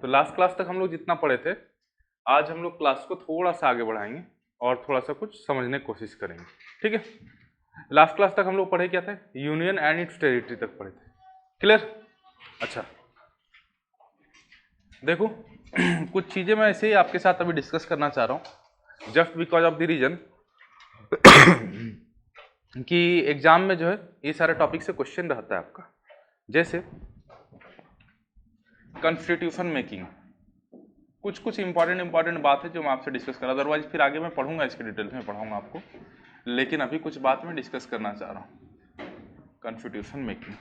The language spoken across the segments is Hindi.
तो लास्ट क्लास तक हम लोग जितना पढ़े थे, आज हम लोग क्लास को थोड़ा सा आगे बढ़ाएंगे और थोड़ा सा कुछ समझने की कोशिश करेंगे। ठीक है, लास्ट क्लास तक हम लोग पढ़े क्या थे, यूनियन एंड इट्स टेरिटरी तक पढ़े थे। क्लियर? अच्छा देखो कुछ चीजें मैं ऐसे ही आपके साथ अभी डिस्कस करना चाह रहा हूँ, just because of the reason कि एग्जाम में जो है ये सारे टॉपिक से क्वेश्चन रहता है आपका। जैसे कॉन्स्टिट्यूशन मेकिंग, कुछ कुछ इंपॉर्टेंट बात है जो मैं आपसे डिस्कस कर रहा हूँ, अदरवाइज फिर आगे मैं पढ़ूंगा, इसके डिटेल्स में पढ़ाऊंगा आपको, लेकिन अभी कुछ बात मैं डिस्कस करना चाह रहा हूँ। कॉन्स्टिट्यूशन मेकिंग,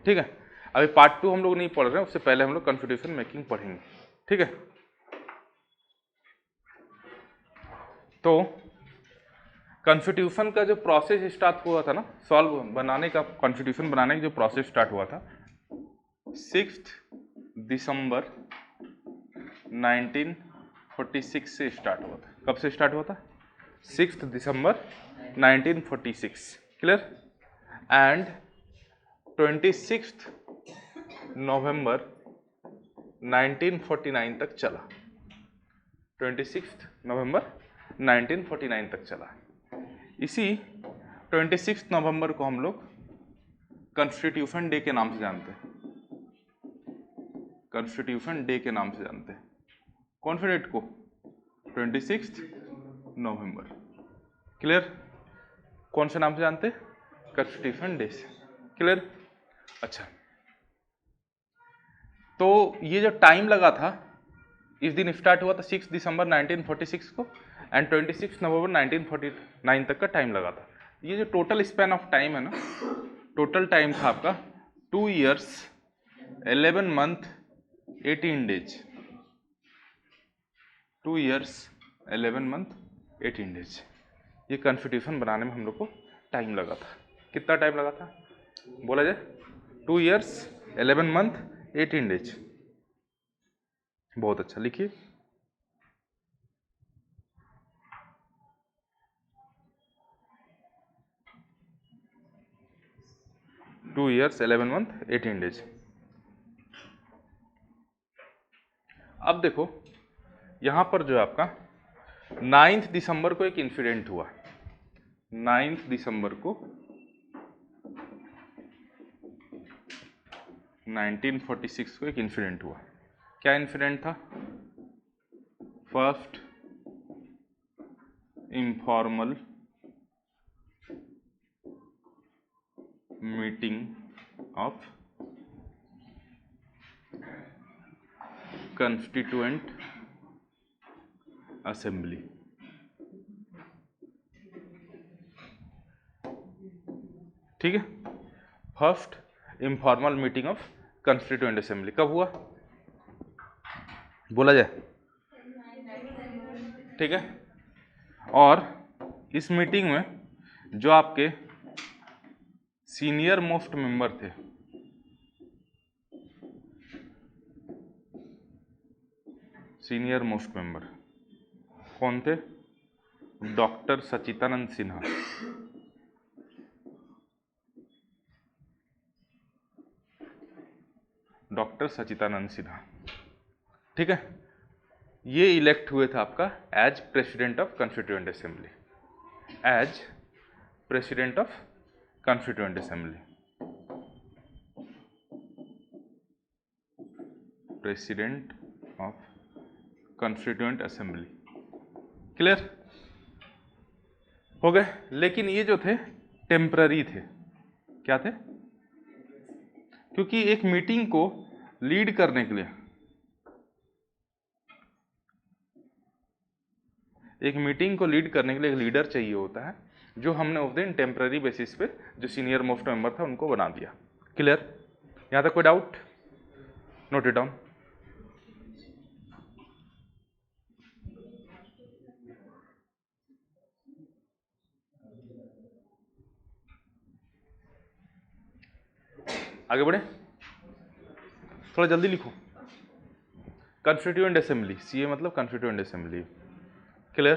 ठीक है, अभी पार्ट 2 हम लोग नहीं पढ़ रहे हैं, उससे पहले हम लोग कॉन्स्टिट्यूशन मेकिंग पढ़ेंगे। ठीक है, तो कॉन्स्टिट्यूशन का जो प्रोसेस स्टार्ट हुआ था ना, सॉल्व बनाने का, कॉन्स्टिट्यूशन बनाने का जो प्रोसेस स्टार्ट हुआ था 6 दिसंबर 1946 से स्टार्ट हुआ था। कब से स्टार्ट हुआ था? 6 दिसंबर 1946। क्लियर? एंड 26 नवंबर 1949 तक चला। 26 नवंबर 1949 तक चला। इसी 26 नवंबर को हम लोग कॉन्स्टिट्यूशन डे के नाम से जानते हैं। कॉन्स्टिट्यूशन डे के नाम से जानते हैं। कौन से डेट को? 26 नवंबर। क्लियर? कौन से नाम से जानते हैं? कॉन्स्टिट्यूशन डे से। क्लियर? अच्छा, तो ये जो टाइम लगा था, इस दिन स्टार्ट हुआ था 6 दिसंबर 1946 को एंड 26 नवंबर 1949 तक का टाइम लगा था। ये जो टोटल स्पैन ऑफ टाइम है ना, टोटल टाइम था आपका 2 years 11 month 18 days। 2 years 11 month 18 days ये कॉन्स्टिट्यूशन बनाने में हम लोग को टाइम लगा था। कितना टाइम लगा था बोला जाए? 2 years 11 month 18 days। बहुत अच्छा, लिखिए। 2 years 11 month 18 days। अब देखो यहां पर जो है आपका 9 दिसंबर को एक इंसिडेंट हुआ। 9 दिसंबर को 1946 को एक इंसिडेंट हुआ। क्या इंसिडेंट था? First informal meeting of constituent assembly. ठीक है, first informal meeting of constituent assembly कब हुआ बोला जाए? ठीक है, और इस मीटिंग में जो आपके सीनियर मोस्ट मेंबर थे, सीनियर मोस्ट मेंबर कौन थे? डॉक्टर सच्चिदानंद सिन्हा। डॉक्टर सच्चिदानंद सिन्हा, ठीक है, ये इलेक्ट हुए थे आपका as president of constituent assembly. As president of constituent assembly, president of constituent assembly. Clear हो गए? लेकिन ये जो थे टेम्पररी थे। क्या थे? क्योंकि एक मीटिंग को लीड करने के लिए, एक मीटिंग को लीड करने के लिए एक लीडर चाहिए होता है, जो हमने उस दिन टेम्पररी बेसिस पे जो सीनियर मोस्ट मेंबर था उनको बना दिया। क्लियर? यहां तक कोई डाउट? Note it down. आगे बढ़े, थोड़ा जल्दी लिखो। कॉन्स्टिट्यूएंट असेंबली, सीए मतलब कॉन्स्टिट्यूएंट असेंबली। क्लियर?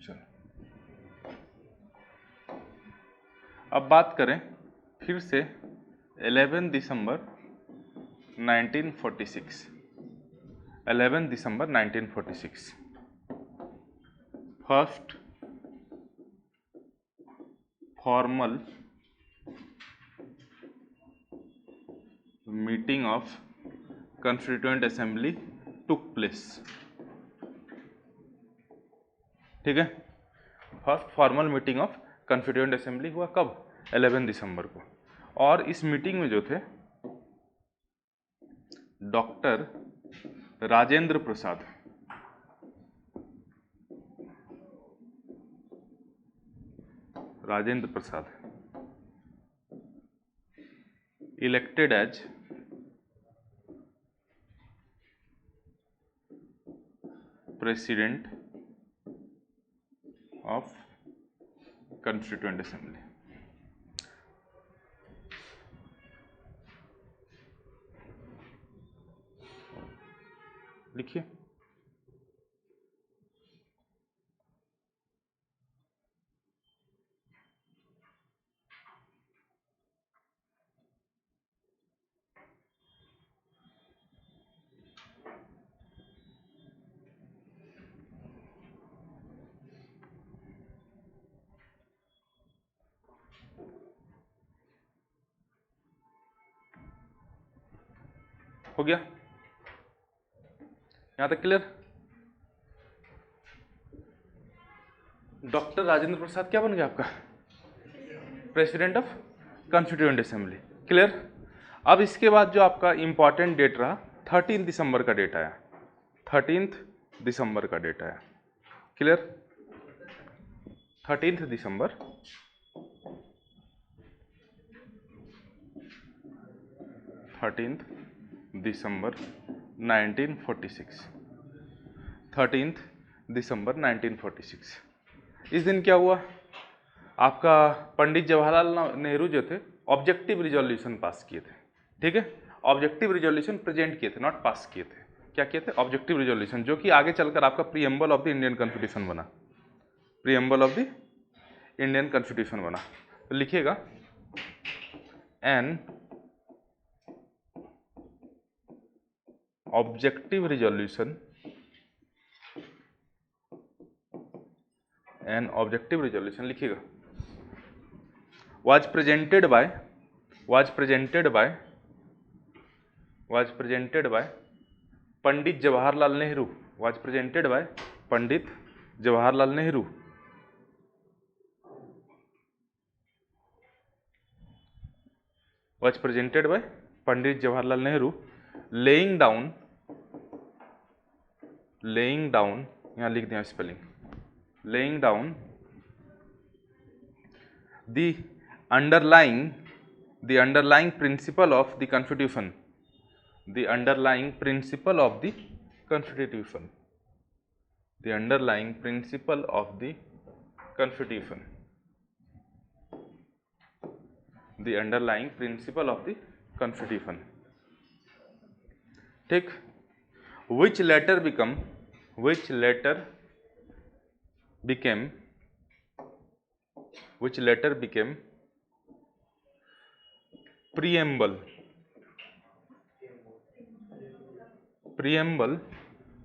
चलो अब बात करें फिर से 11 दिसंबर 1946, 11 दिसंबर 1946 first formal meeting of constituent assembly took place. ठीक है, first formal meeting of constituent assembly हुआ कब? 11 दिसंबर को। और इस मीटिंग में जो थे doctor Rajendra Prasad, Rajendra Prasad elected as president of constituent assembly. लिखिए, हो गया यहां तक क्लियर? डॉक्टर राजेंद्र प्रसाद क्या बन गया आपका? President of constituent assembly. Clear? अब इसके बाद जो आपका इंपॉर्टेंट डेट रहा 13 दिसंबर का डेट आया, 13 दिसंबर का डेट आया। क्लियर? 13 दिसंबर 13 दिसंबर 1946, 13 दिसंबर 1946। इस दिन क्या हुआ? आपका पंडित जवाहरलाल नेहरू जो थे ऑब्जेक्टिव रिजोल्यूशन पास किए थे। ठीक है, ऑब्जेक्टिव रिजोल्यूशन प्रेजेंट किए थे, नॉट पास किए थे। क्या किए थे? ऑब्जेक्टिव रिजोल्यूशन, जो कि आगे चलकर आपका preamble of the Indian constitution बना, preamble of the Indian constitution बना। तो लिखिएगा an objective resolution, an objective resolution लिखिएगा, was presented by Pandit Jawaharlal Nehru, was presented by Pandit Jawaharlal Nehru, was presented by Pandit Jawaharlal Nehru, laying down यहाँ लिख दिया spelling, laying down the underlying principle of the constitution, the underlying principle of the constitution, the underlying principle of the constitution, the underlying principle of the constitution। ठीक, which later became preamble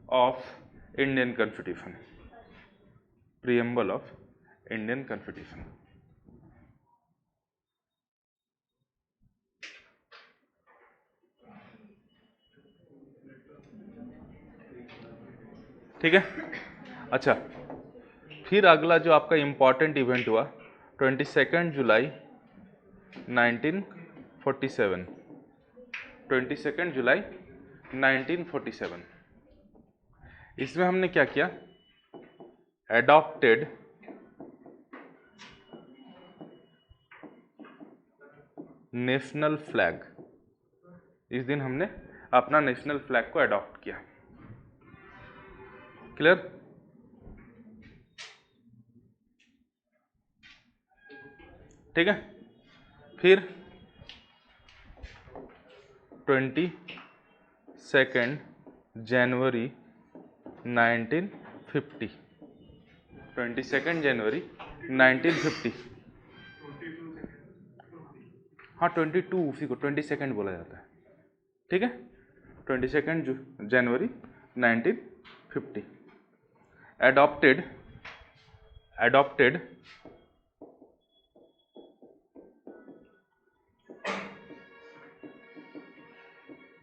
of Indian Constitution, preamble of Indian Constitution। ठीक है, अच्छा, फिर अगला जो आपका इंपॉर्टेंट इवेंट हुआ 22 जुलाई 1947, 22 जुलाई 1947। इसमें हमने क्या किया? Adopted national flag. इस दिन हमने अपना नेशनल फ्लैग को अडॉप्ट किया। क्लियर? ठीक है, फिर 22 जनवरी 1950, 22 जनवरी 1950, हाँ 22 उसी को 22 बोला जाता है, ठीक है। 22 जनवरी 1950 adopted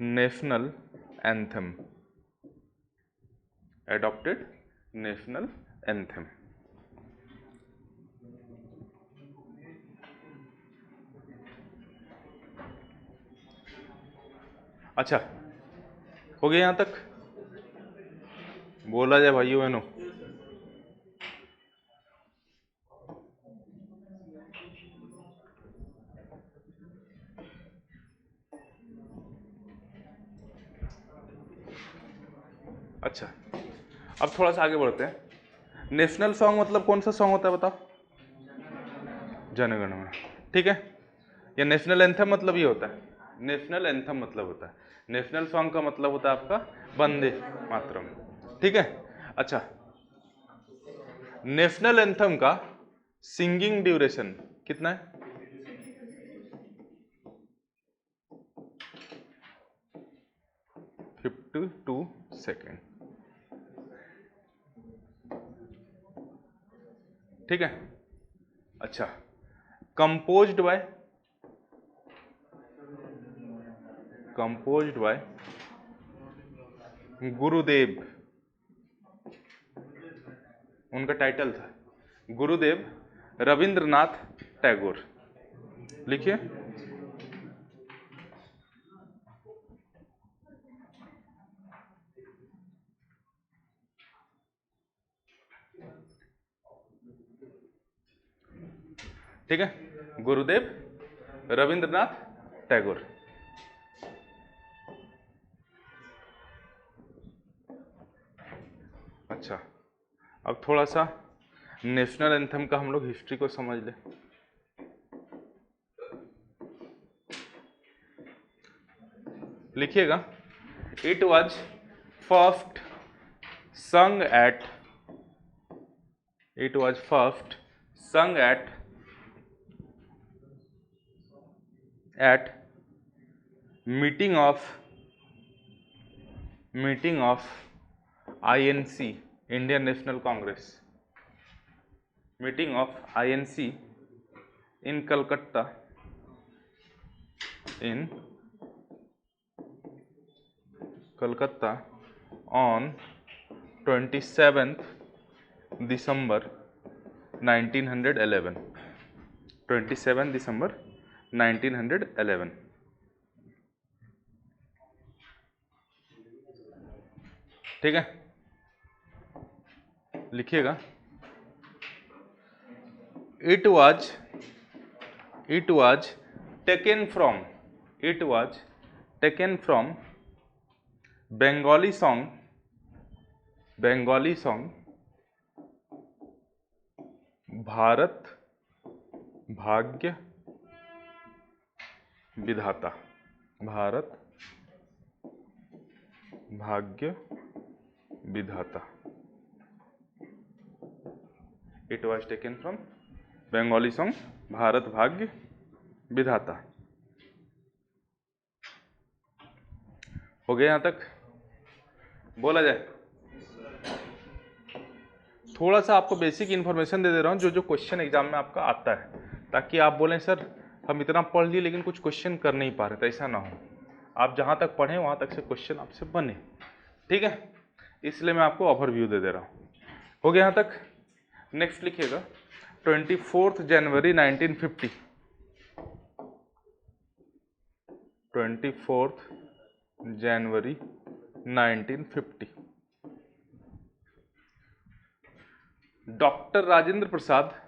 national anthem, adopted national anthem। अच्छा हो गया यहाँ तक, बोला जाए भाइयों बहनों। अच्छा अब थोड़ा सा आगे बढ़ते हैं। नेशनल सॉन्ग मतलब कौन सा सॉन्ग होता है बताओ? जनगण मन, ठीक है। या नेशनल एंथम मतलब ये होता है, नेशनल एंथम मतलब होता है, नेशनल सॉन्ग का मतलब होता है आपका वंदे मातरम, ठीक है। अच्छा नेशनल एंथम का सिंगिंग ड्यूरेशन कितना है? 52 सेकेंड, ठीक है। अच्छा कंपोज्ड बाय गुरुदेव, उनका टाइटल था गुरुदेव रविंद्रनाथ टैगोर। लिखिए ठीक है, गुरुदेव रविंद्रनाथ टैगोर। अच्छा अब थोड़ा सा नेशनल एंथम का हम लोग हिस्ट्री को समझ लें। लिखिएगा it was first sung at meeting of INC, Indian National Congress, meeting of INC in Calcutta on 27th December 1911, 27 दिसंबर 1911, ठीक है। लिखिएगा it was taken from Bengali song Bharat भाग्य विधाता, भारत भाग्य विधाता। It was taken from Bengali song Bharat भाग्य विधाता। हो गया यहां तक? बोला जाए थोड़ा सा आपको बेसिक इन्फॉर्मेशन दे रहा हूं जो क्वेश्चन एग्जाम में आपका आता है, ताकि आप बोलें सर हम इतना पढ़ लिए लेकिन कुछ क्वेश्चन कर नहीं पा रहे, तो ऐसा ना हो। आप जहां तक पढ़े वहां तक से क्वेश्चन आपसे बने, ठीक है। इसलिए मैं आपको ओवरव्यू दे रहा हूं। हो गया यहां तक? नेक्स्ट लिखिएगा 24 जनवरी 1950, 24 जनवरी 1950 doctor Rajendra Prasad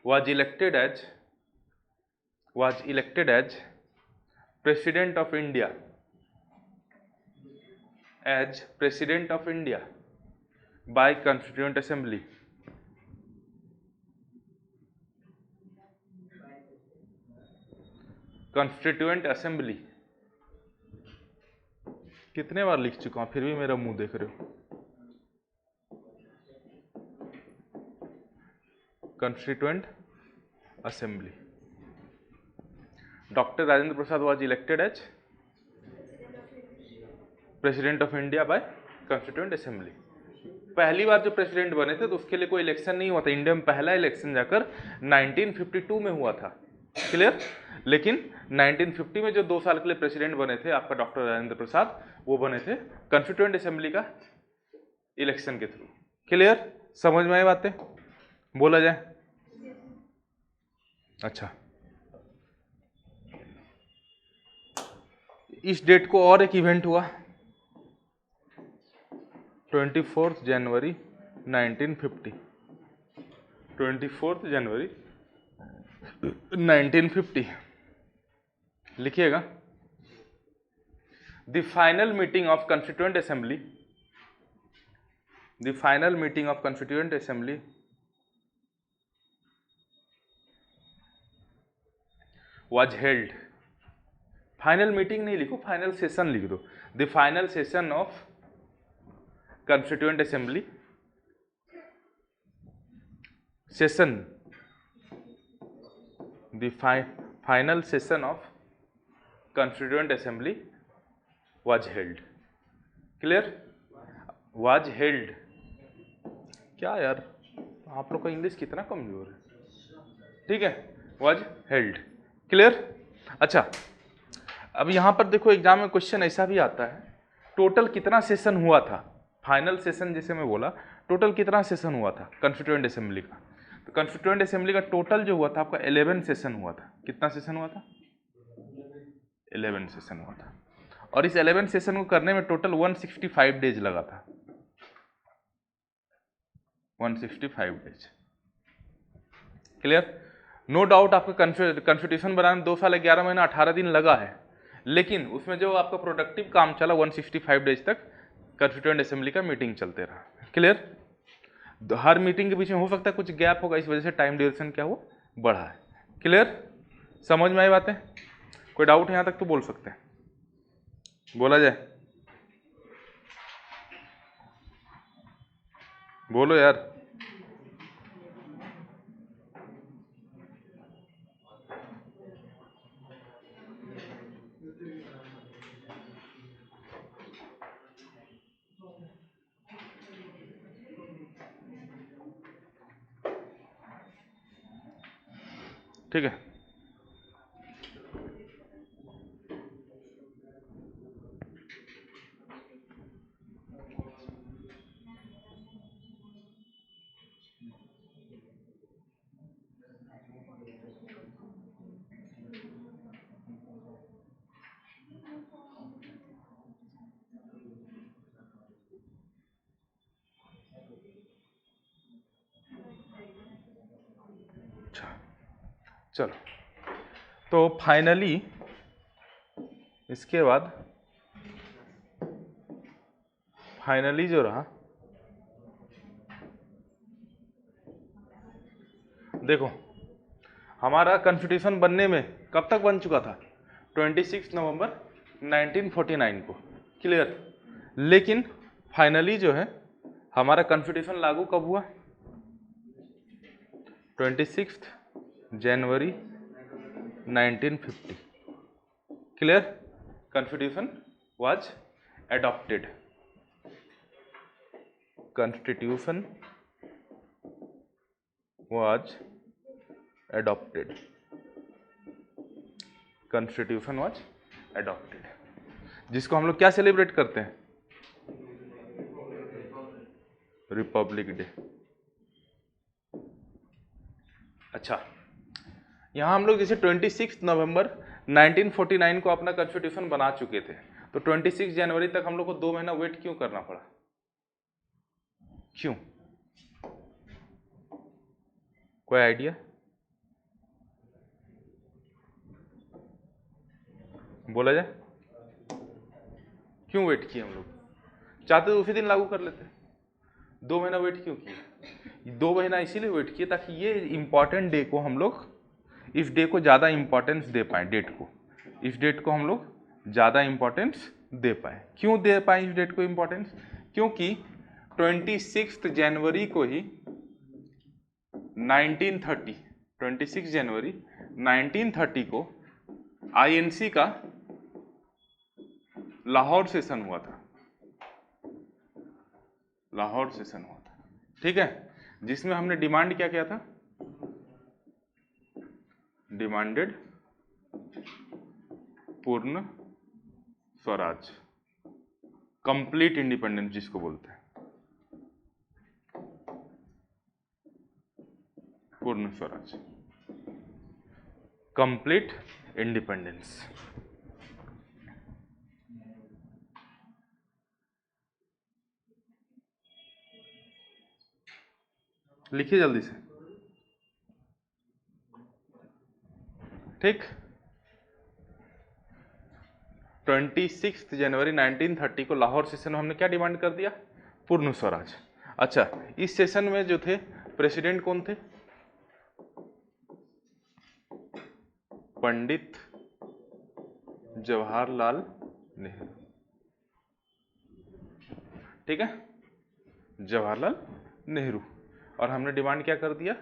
was elected as President of India, by Constituent Assembly, कितने बार लिख चुका हूं फिर भी मेरा मुंह देख रहे हो। Constituent Assembly. Dr. Rajendra Prasad was elected as President of India by Constituent Assembly. पहली बार जो प्रेसिडेंट बने थे तो उसके लिए कोई इलेक्शन नहीं हुआ था। इंडिया में पहला इलेक्शन जाकर 1952 में हुआ था, क्लियर। लेकिन 1950 में जो 2 साल के लिए प्रेसिडेंट बने थे आपका डॉक्टर राजेंद्र प्रसाद, वो बने थे कॉन्स्टिट्यूएंट असेंबली का इलेक्शन के थ्रू, क्लियर। समझ में आई बातें, बोला जाए। अच्छा, इस डेट को और एक इवेंट हुआ 24 जनवरी 1950, 24 जनवरी 1950 लिखिएगा। The final meeting of constituent assembly, the final meeting of constituent assembly was held, final meeting नहीं लिखो, फाइनल सेशन लिख दो। The final session of constituent assembly, session, the final session of constituent assembly was held, clear. was held, क्या यार आप लोग का इंग्लिश कितना कमजोर है, ठीक है। was held, clear. अच्छा, अब यहां पर देखो एग्जाम में क्वेश्चन ऐसा भी आता है, टोटल कितना सेशन हुआ था। फाइनल सेशन जैसे मैं बोला, टोटल कितना सेशन हुआ था कॉन्स्टिट्यूएंट असेंबली का। तो कॉन्स्टिट्यूएंट असेंबली का टोटल जो हुआ था आपका 11 सेशन हुआ था। कितना सेशन हुआ था? 11 सेशन हुआ था। और इस 11 सेशन को करने में टोटल 165 डेज लगा था, 165 डेज, क्लियर। नो डाउट आपका कॉन्स्टिट्यूशन बनाने में 2 साल 11 महीना 18 दिन लगा है, लेकिन उसमें जो आपका प्रोडक्टिव काम चला 165 डेज तक कॉन्स्टिट्यूएंट असेंबली का मीटिंग चलते रहा, क्लियर। हर मीटिंग के बीच में हो सकता है कुछ गैप होगा, इस वजह से टाइम ड्यूरेशन क्या हुआ, बढ़ा है, क्लियर। समझ में आई बातें? कोई डाउट यहां तक तो बोल सकते हैं, बोला जाए, बोलो यार। ठीक है, चलो। तो फाइनली इसके बाद फाइनली जो रहा, देखो हमारा कॉन्स्टिट्यूशन बनने में कब तक बन चुका था? 26 नवंबर 1949 को, क्लियर। लेकिन फाइनली जो है हमारा कॉन्स्टिट्यूशन लागू कब हुआ? 26 जनवरी 1950, clear. Constitution was adopted, constitution was adopted, constitution was adopted, जिसको हम लोग क्या सेलिब्रेट करते हैं? Republic day. अच्छा, यहाँ हम लोग जैसे 26 नवंबर 1949 को अपना कॉन्स्टिट्यूशन बना चुके थे, तो 26 जनवरी तक हम लोग को 2 महीना वेट क्यों करना पड़ा? क्यों? कोई आइडिया? बोला जाए, क्यों वेट किए हम लोग? चाहते तो उसी दिन लागू कर लेते, 2 महीना वेट क्यों किए? 2 महीना इसीलिए वेट किए ताकि ये इंपॉर्टेंट डे को हम लोग, इस डे को ज़्यादा इंपॉर्टेंस दे पाए, डेट को, इस डेट को हम लोग ज़्यादा इंपॉर्टेंस दे पाए। क्यों दे पाए इस डेट को इंपॉर्टेंस? क्योंकि 26 जनवरी को ही 1930 26 जनवरी 1930 को आईएनसी का लाहौर सेशन हुआ था, लाहौर सेशन हुआ था, ठीक है, जिसमें हमने डिमांड क्या किया था, डिमांडेड पूर्ण स्वराज, कंप्लीट इंडिपेंडेंस जिसको बोलते हैं, पूर्ण स्वराज, कंप्लीट इंडिपेंडेंस। लिखिए जल्दी से, ठीक। 26 जनवरी 1930 को लाहौर सेशन में हमने क्या डिमांड कर दिया, पूर्ण स्वराज। अच्छा, इस सेशन में जो थे प्रेसिडेंट कौन थे, पंडित जवाहरलाल नेहरू, ठीक है, जवाहरलाल नेहरू, और हमने डिमांड क्या कर दिया,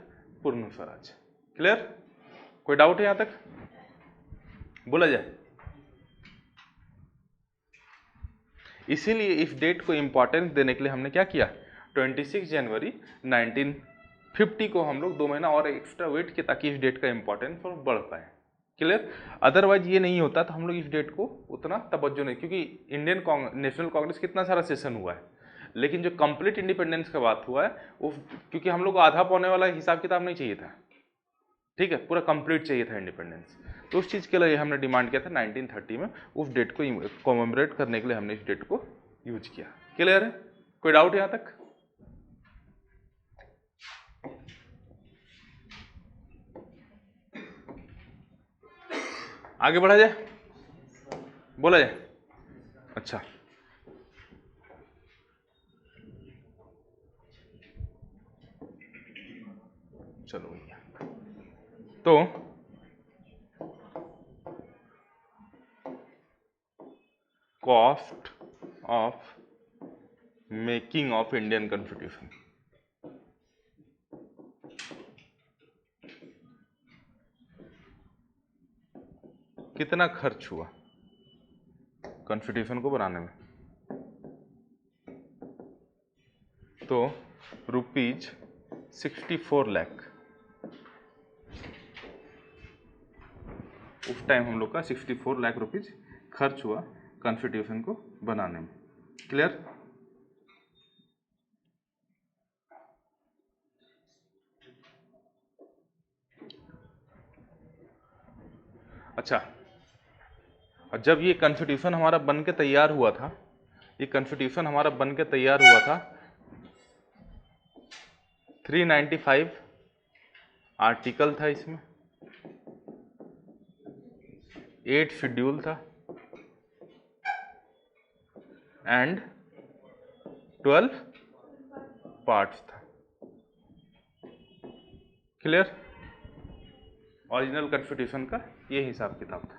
पूर्ण स्वराज। क्लियर, कोई डाउट है यहां तक, बोला जाए। इसीलिए इस डेट को इंपॉर्टेंस देने के लिए हमने क्या किया, 26 जनवरी 1950 को हम लोग 2 महीना और एक्स्ट्रा वेट किया ताकि इस डेट का इंपॉर्टेंस और बढ़ पाए। क्लियर, अदरवाइज ये नहीं होता तो हम लोग इस डेट को उतना तवज्जो नहीं, क्योंकि इंडियन नेशनल कांग्रेस कितना सारा सेशन हुआ है, लेकिन जो कंप्लीट इंडिपेंडेंस का बात हुआ है वो, क्योंकि हम लोग को आधा पौने वाला हिसाब किताब नहीं चाहिए था, ठीक है, पूरा कंप्लीट चाहिए था इंडिपेंडेंस, तो उस चीज़ के लिए हमने डिमांड किया था 1930 में, उस डेट को कॉमेमोरेट करने के लिए हमने इस डेट को यूज किया। क्लियर है, कोई डाउट है यहां तक, आगे बढ़ा जाए, बोला जाए। अच्छा, चलो भैया, तो cost of making of Indian constitution, कितना खर्च हुआ कॉन्स्टिट्यूशन को बनाने में, तो ₹64 लाख, उस टाइम हम लोग का 64 लाख रुपीज खर्च हुआ कॉन्स्टिट्यूशन को बनाने में। क्लियर, अच्छा, और जब ये कॉन्स्टिट्यूशन हमारा बन के तैयार हुआ था, ये कॉन्स्टिट्यूशन हमारा बन के तैयार हुआ था, 395 आर्टिकल था इसमें, 8 शेड्यूल था एंड 12 पार्ट्स था। क्लियर, ओरिजिनल कॉन्स्टिट्यूशन का ये हिसाब किताब था।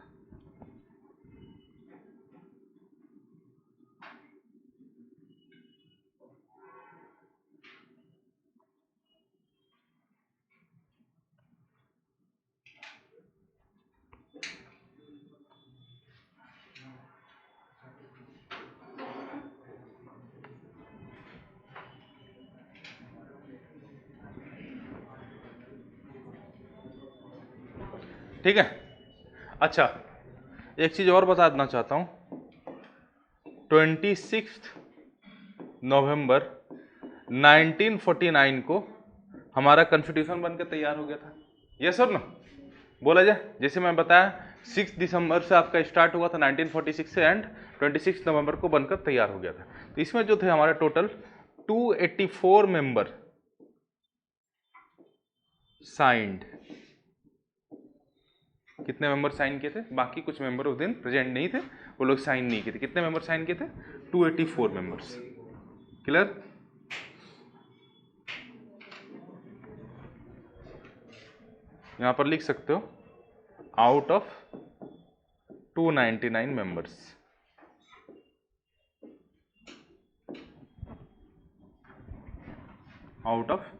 ठीक है, अच्छा, एक चीज और बता देना चाहता हूं, 26 नवंबर 1949 को हमारा कॉन्स्टिट्यूशन बनकर तैयार हो गया था, यस और नो, बोला जाए। जैसे मैं बताया 6 दिसंबर से आपका स्टार्ट हुआ था 1946 से, एंड 26 नवंबर को बनकर तैयार हो गया था। तो इसमें जो थे हमारे टोटल 284 मेंबर साइंड, कितने मेंबर साइन किए थे, बाकी कुछ मेंबर उस दिन प्रेजेंट नहीं थे, वो लोग साइन नहीं किए थे। कितने मेंबर साइन किए थे, 284 मेंबर्स। क्लियर, यहां पर लिख सकते हो out of 299 members, out of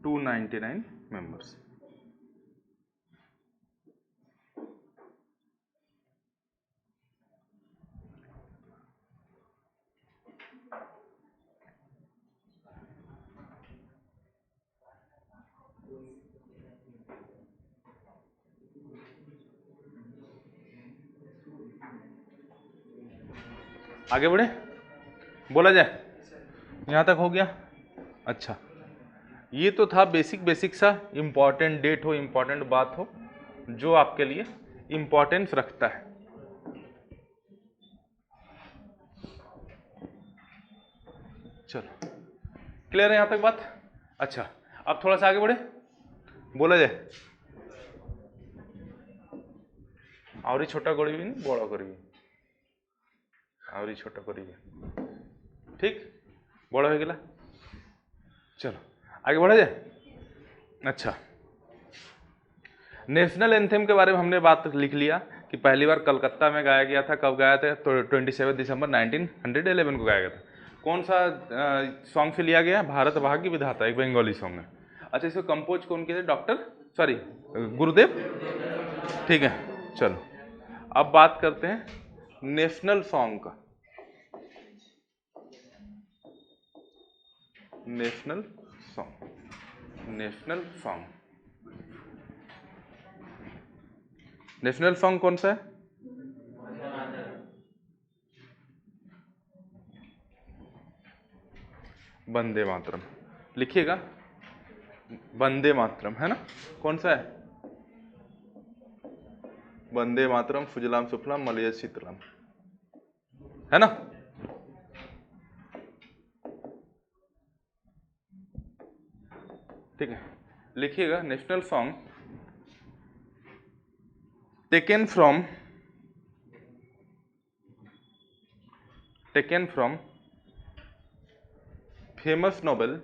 299 members. आगे बढ़े, बोला जाए, यहाँ तक हो गया। अच्छा, ये तो था बेसिक सा, इम्पॉर्टेंट डेट हो, इम्पॉर्टेंट बात हो, जो आपके लिए इम्पॉर्टेंस रखता है। चलो क्लियर है यहाँ तक बात। अच्छा, अब थोड़ा सा आगे बढ़े, बोला जाए, और छोटा करी बड़ा करी, और छोटा करी, ठीक, बड़ा हो गया। चलो आगे बढ़ा जाए। अच्छा, नेशनल एंथम के बारे में हमने बात लिख लिया कि पहली बार कलकत्ता में गाया गया था। कब गाया था? तो 27 दिसंबर 1911 को गाया गया था। कौन सा सॉन्ग से लिया गया? भारत भाग्य विधाता, एक बंगाली सॉन्ग है। अच्छा, इसको कंपोज कौन किए थे? गुरुदेव, ठीक है। चलो अब बात करते हैं नेशनल सॉन्ग का। नेशनल सॉन्ग कौन सा है? वंदे मातरम, लिखिएगा, वंदे मातरम है ना। कौन सा है? वंदे मातरम, सुजलाम सुफलाम मलयज शीतलाम, है ना। ठीक है, लिखिएगा, national song taken from famous Nobel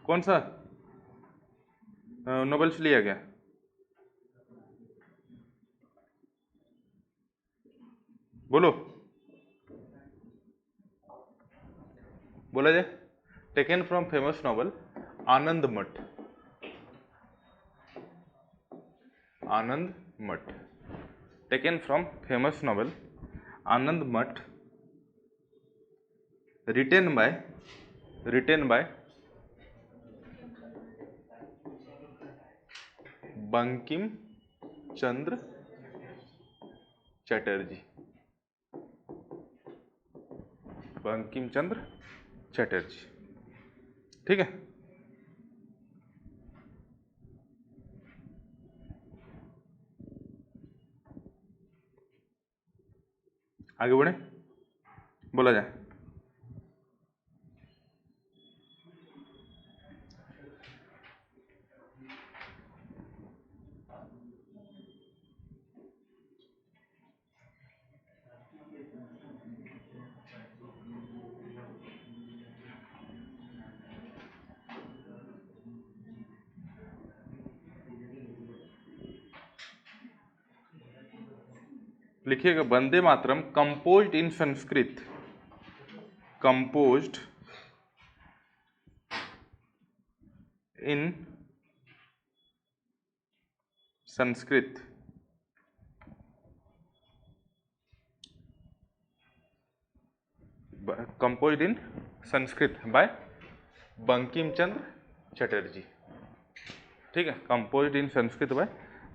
कौन सा नोबेल से लिया गया? बोलो, बोला जाए, टेकन फ्रॉम फेमस नोबेल आनंद मठ, टेकन फ्रॉम फेमस नोबेल आनंद मठ, रिटेन बाय बंकिम चंद्र चटर्जी, ठीक है। आगे बढ़े, बोला जाए। लिखिएगा, वंदे मातरम कंपोज्ड इन संस्कृत, बाय बंकिम चंद्र चटर्जी, ठीक है। कंपोज्ड इन संस्कृत बाय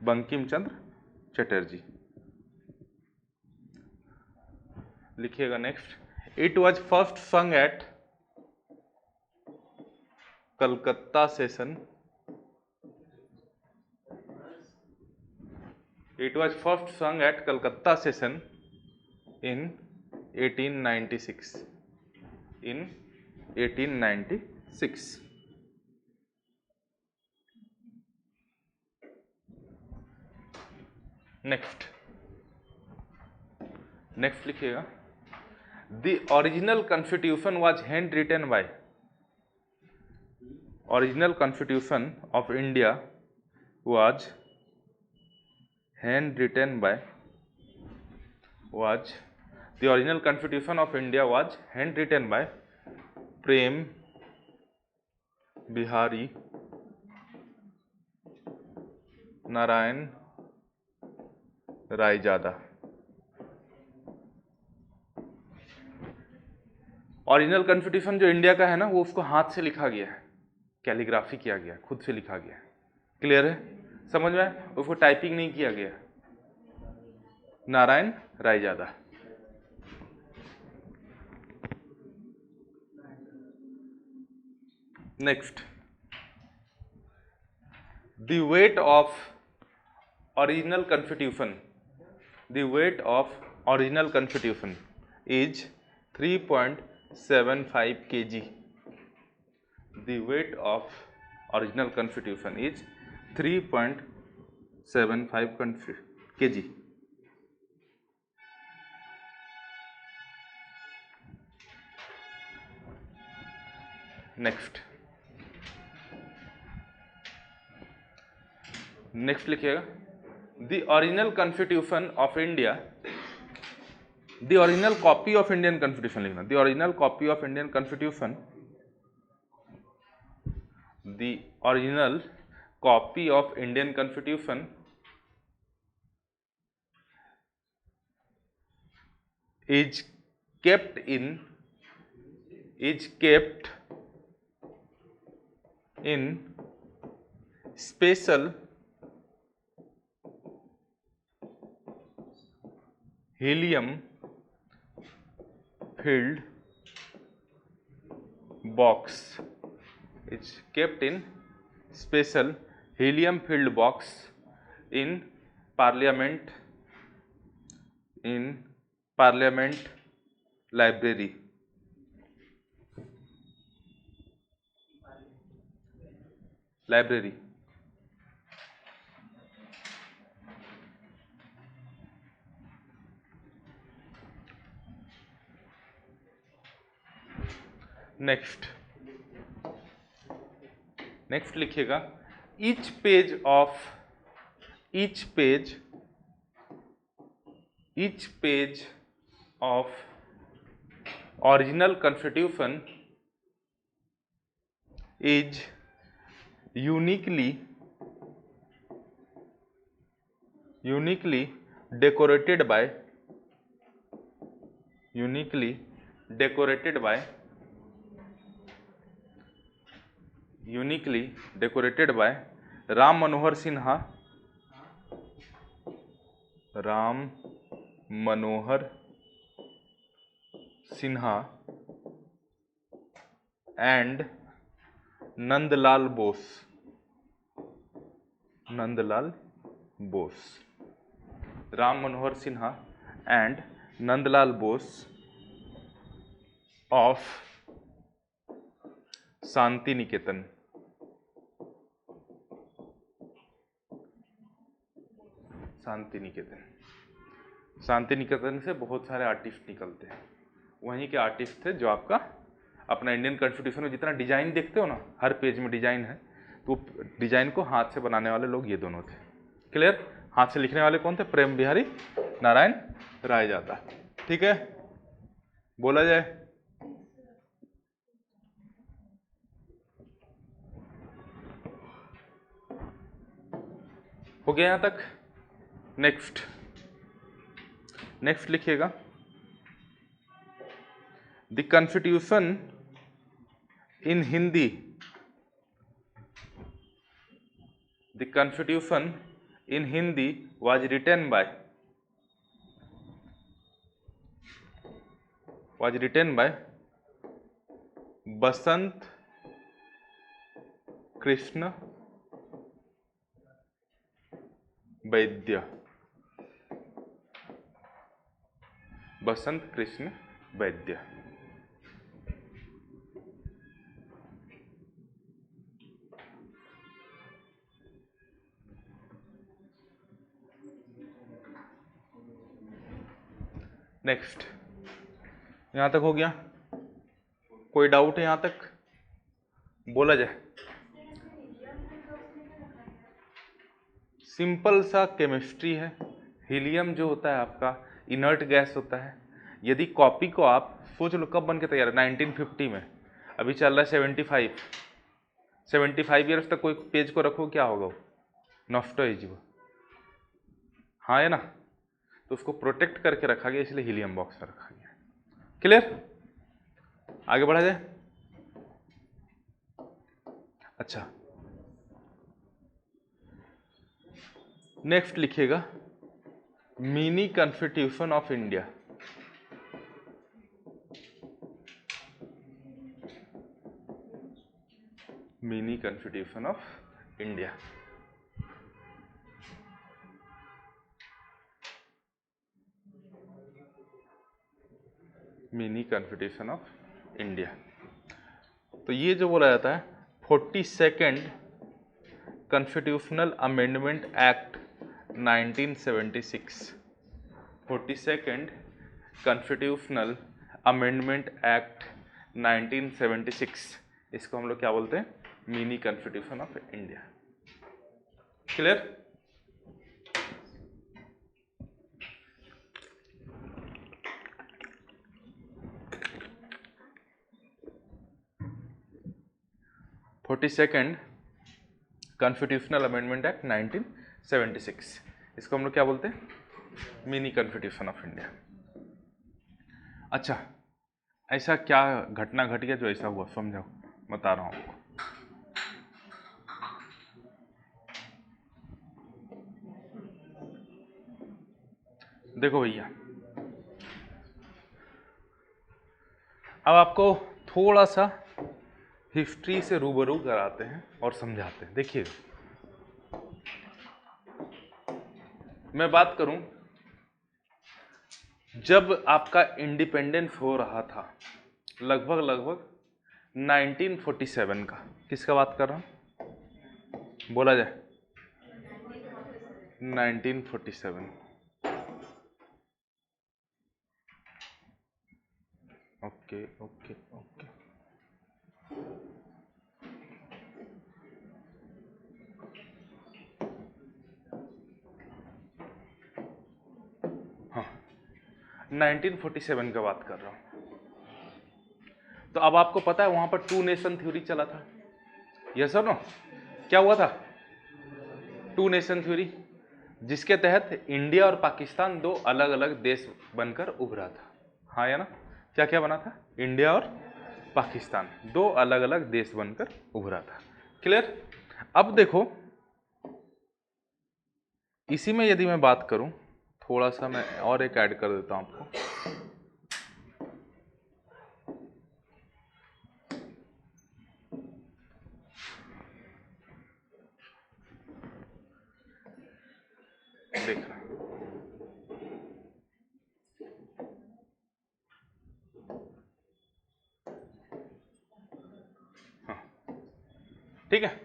बंकिम चंद्र चटर्जी। लिखिएगा नेक्स्ट, इट वॉज फर्स्ट संग eight Calcutta session, in 1896, next लिखिएगा, the original constitution was hand written by, original constitution of India was hand written by was the original constitution of India was handwritten by Prem Bihari Narayan Raijada। Original constitution जो इंडिया का है ना, वो उसको हाथ से लिखा गया है, कैलीग्राफी किया गया, खुद से लिखा गया। क्लियर है, समझ में? उसको टाइपिंग नहीं किया गया। Narayan Raizada. Next, the weight of original constitution, the weight of original constitution is 3.75 kg। The weight of original constitution is 3.75 kg। Next, next लिखिएगा, the original constitution of India, the original copy of Indian constitution लिखना, the original copy of Indian constitution, the original copy of Indian Constitution is kept in special helium filled box, is kept in special helium filled box in parliament library। Library. Next, next लिखिएगा, each page of original constitution is uniquely decorated by Ram Manohar Sinha and Nandalal Bose. Ram Manohar Sinha and Nandalal Bose of Shantiniketan. Shantiniketan से बहुत सारे आर्टिस्ट निकलते हैं, वहीं के आर्टिस्ट थे जो आपका अपना इंडियन कॉन्स्टिट्यूशन में जितना डिजाइन देखते हो ना, हर पेज में डिजाइन है, तो डिजाइन को हाथ से बनाने वाले लोग ये दोनों थे। क्लियर? हाथ से लिखने वाले कौन थे? प्रेम बिहारी नारायण रायजादा। ठीक है, बोला जाए। हो गया यहां तक? नेक्स्ट लिखिएगा, the constitution in Hindi, the constitution in Hindi was written by Basant Krishna Vaidya. Basant Krishna Vaidya. Next, यहां तक हो गया? कोई डाउट है यहां तक? बोला जाए। सिंपल सा केमिस्ट्री है। हीलियम जो होता है आपका इनर्ट गैस होता है। यदि कॉपी को आप सोच लो कब बन के तैयार है, 1950 में, अभी चल रहा है 75 ईयर्स तक कोई पेज को रखो क्या होगा वो, नष्ट हो जाएगा, हाँ है ना। तो उसको प्रोटेक्ट करके रखा गया, इसलिए हीलियम बॉक्स में रखा गया। क्लियर, आगे बढ़ा जाए। अच्छा, नेक्स्ट लिखिएगा mini constitution of India. Mini constitution of India. Mini constitution of India. तो ये जो बोला जाता है 42nd constitutional amendment act 1976, 42nd constitutional amendment act 1976, इसको हम लोग क्या बोलते हैं, mini constitution of India. Clear. Second constitutional amendment act 1976, इसको हम लोग क्या बोलते हैं, मिनी कॉन्स्टिट्यूशन ऑफ इंडिया। अच्छा, ऐसा क्या घटना घट गया जो ऐसा हुआ, समझाओ, बता रहा हूं आपको। देखो भैया, अब आपको थोड़ा सा हिस्ट्री से रूबरू कराते हैं और समझाते हैं। देखिए, मैं बात करूं, जब आपका इंडिपेंडेंस हो रहा था लगभग 1947 का, किसका बात कर रहा हूं, बोला जाए 1947। ओके ओके ओके, हाँ 1947 का बात कर रहा हूं। तो अब आपको पता है वहां पर 2 नेशन थ्योरी चला था, यस और नो, क्या हुआ था, 2 नेशन थ्योरी, जिसके तहत इंडिया और पाकिस्तान 2 अलग अलग देश बनकर उभरा था, हाँ या ना। क्या क्या बना था, इंडिया और पाकिस्तान 2 अलग अलग देश बनकर उभरा था। क्लियर। अब देखो, इसी में यदि मैं बात करूं, थोड़ा सा मैं और एक ऐड कर देता हूं आपको। देखना, हाँ ठीक है,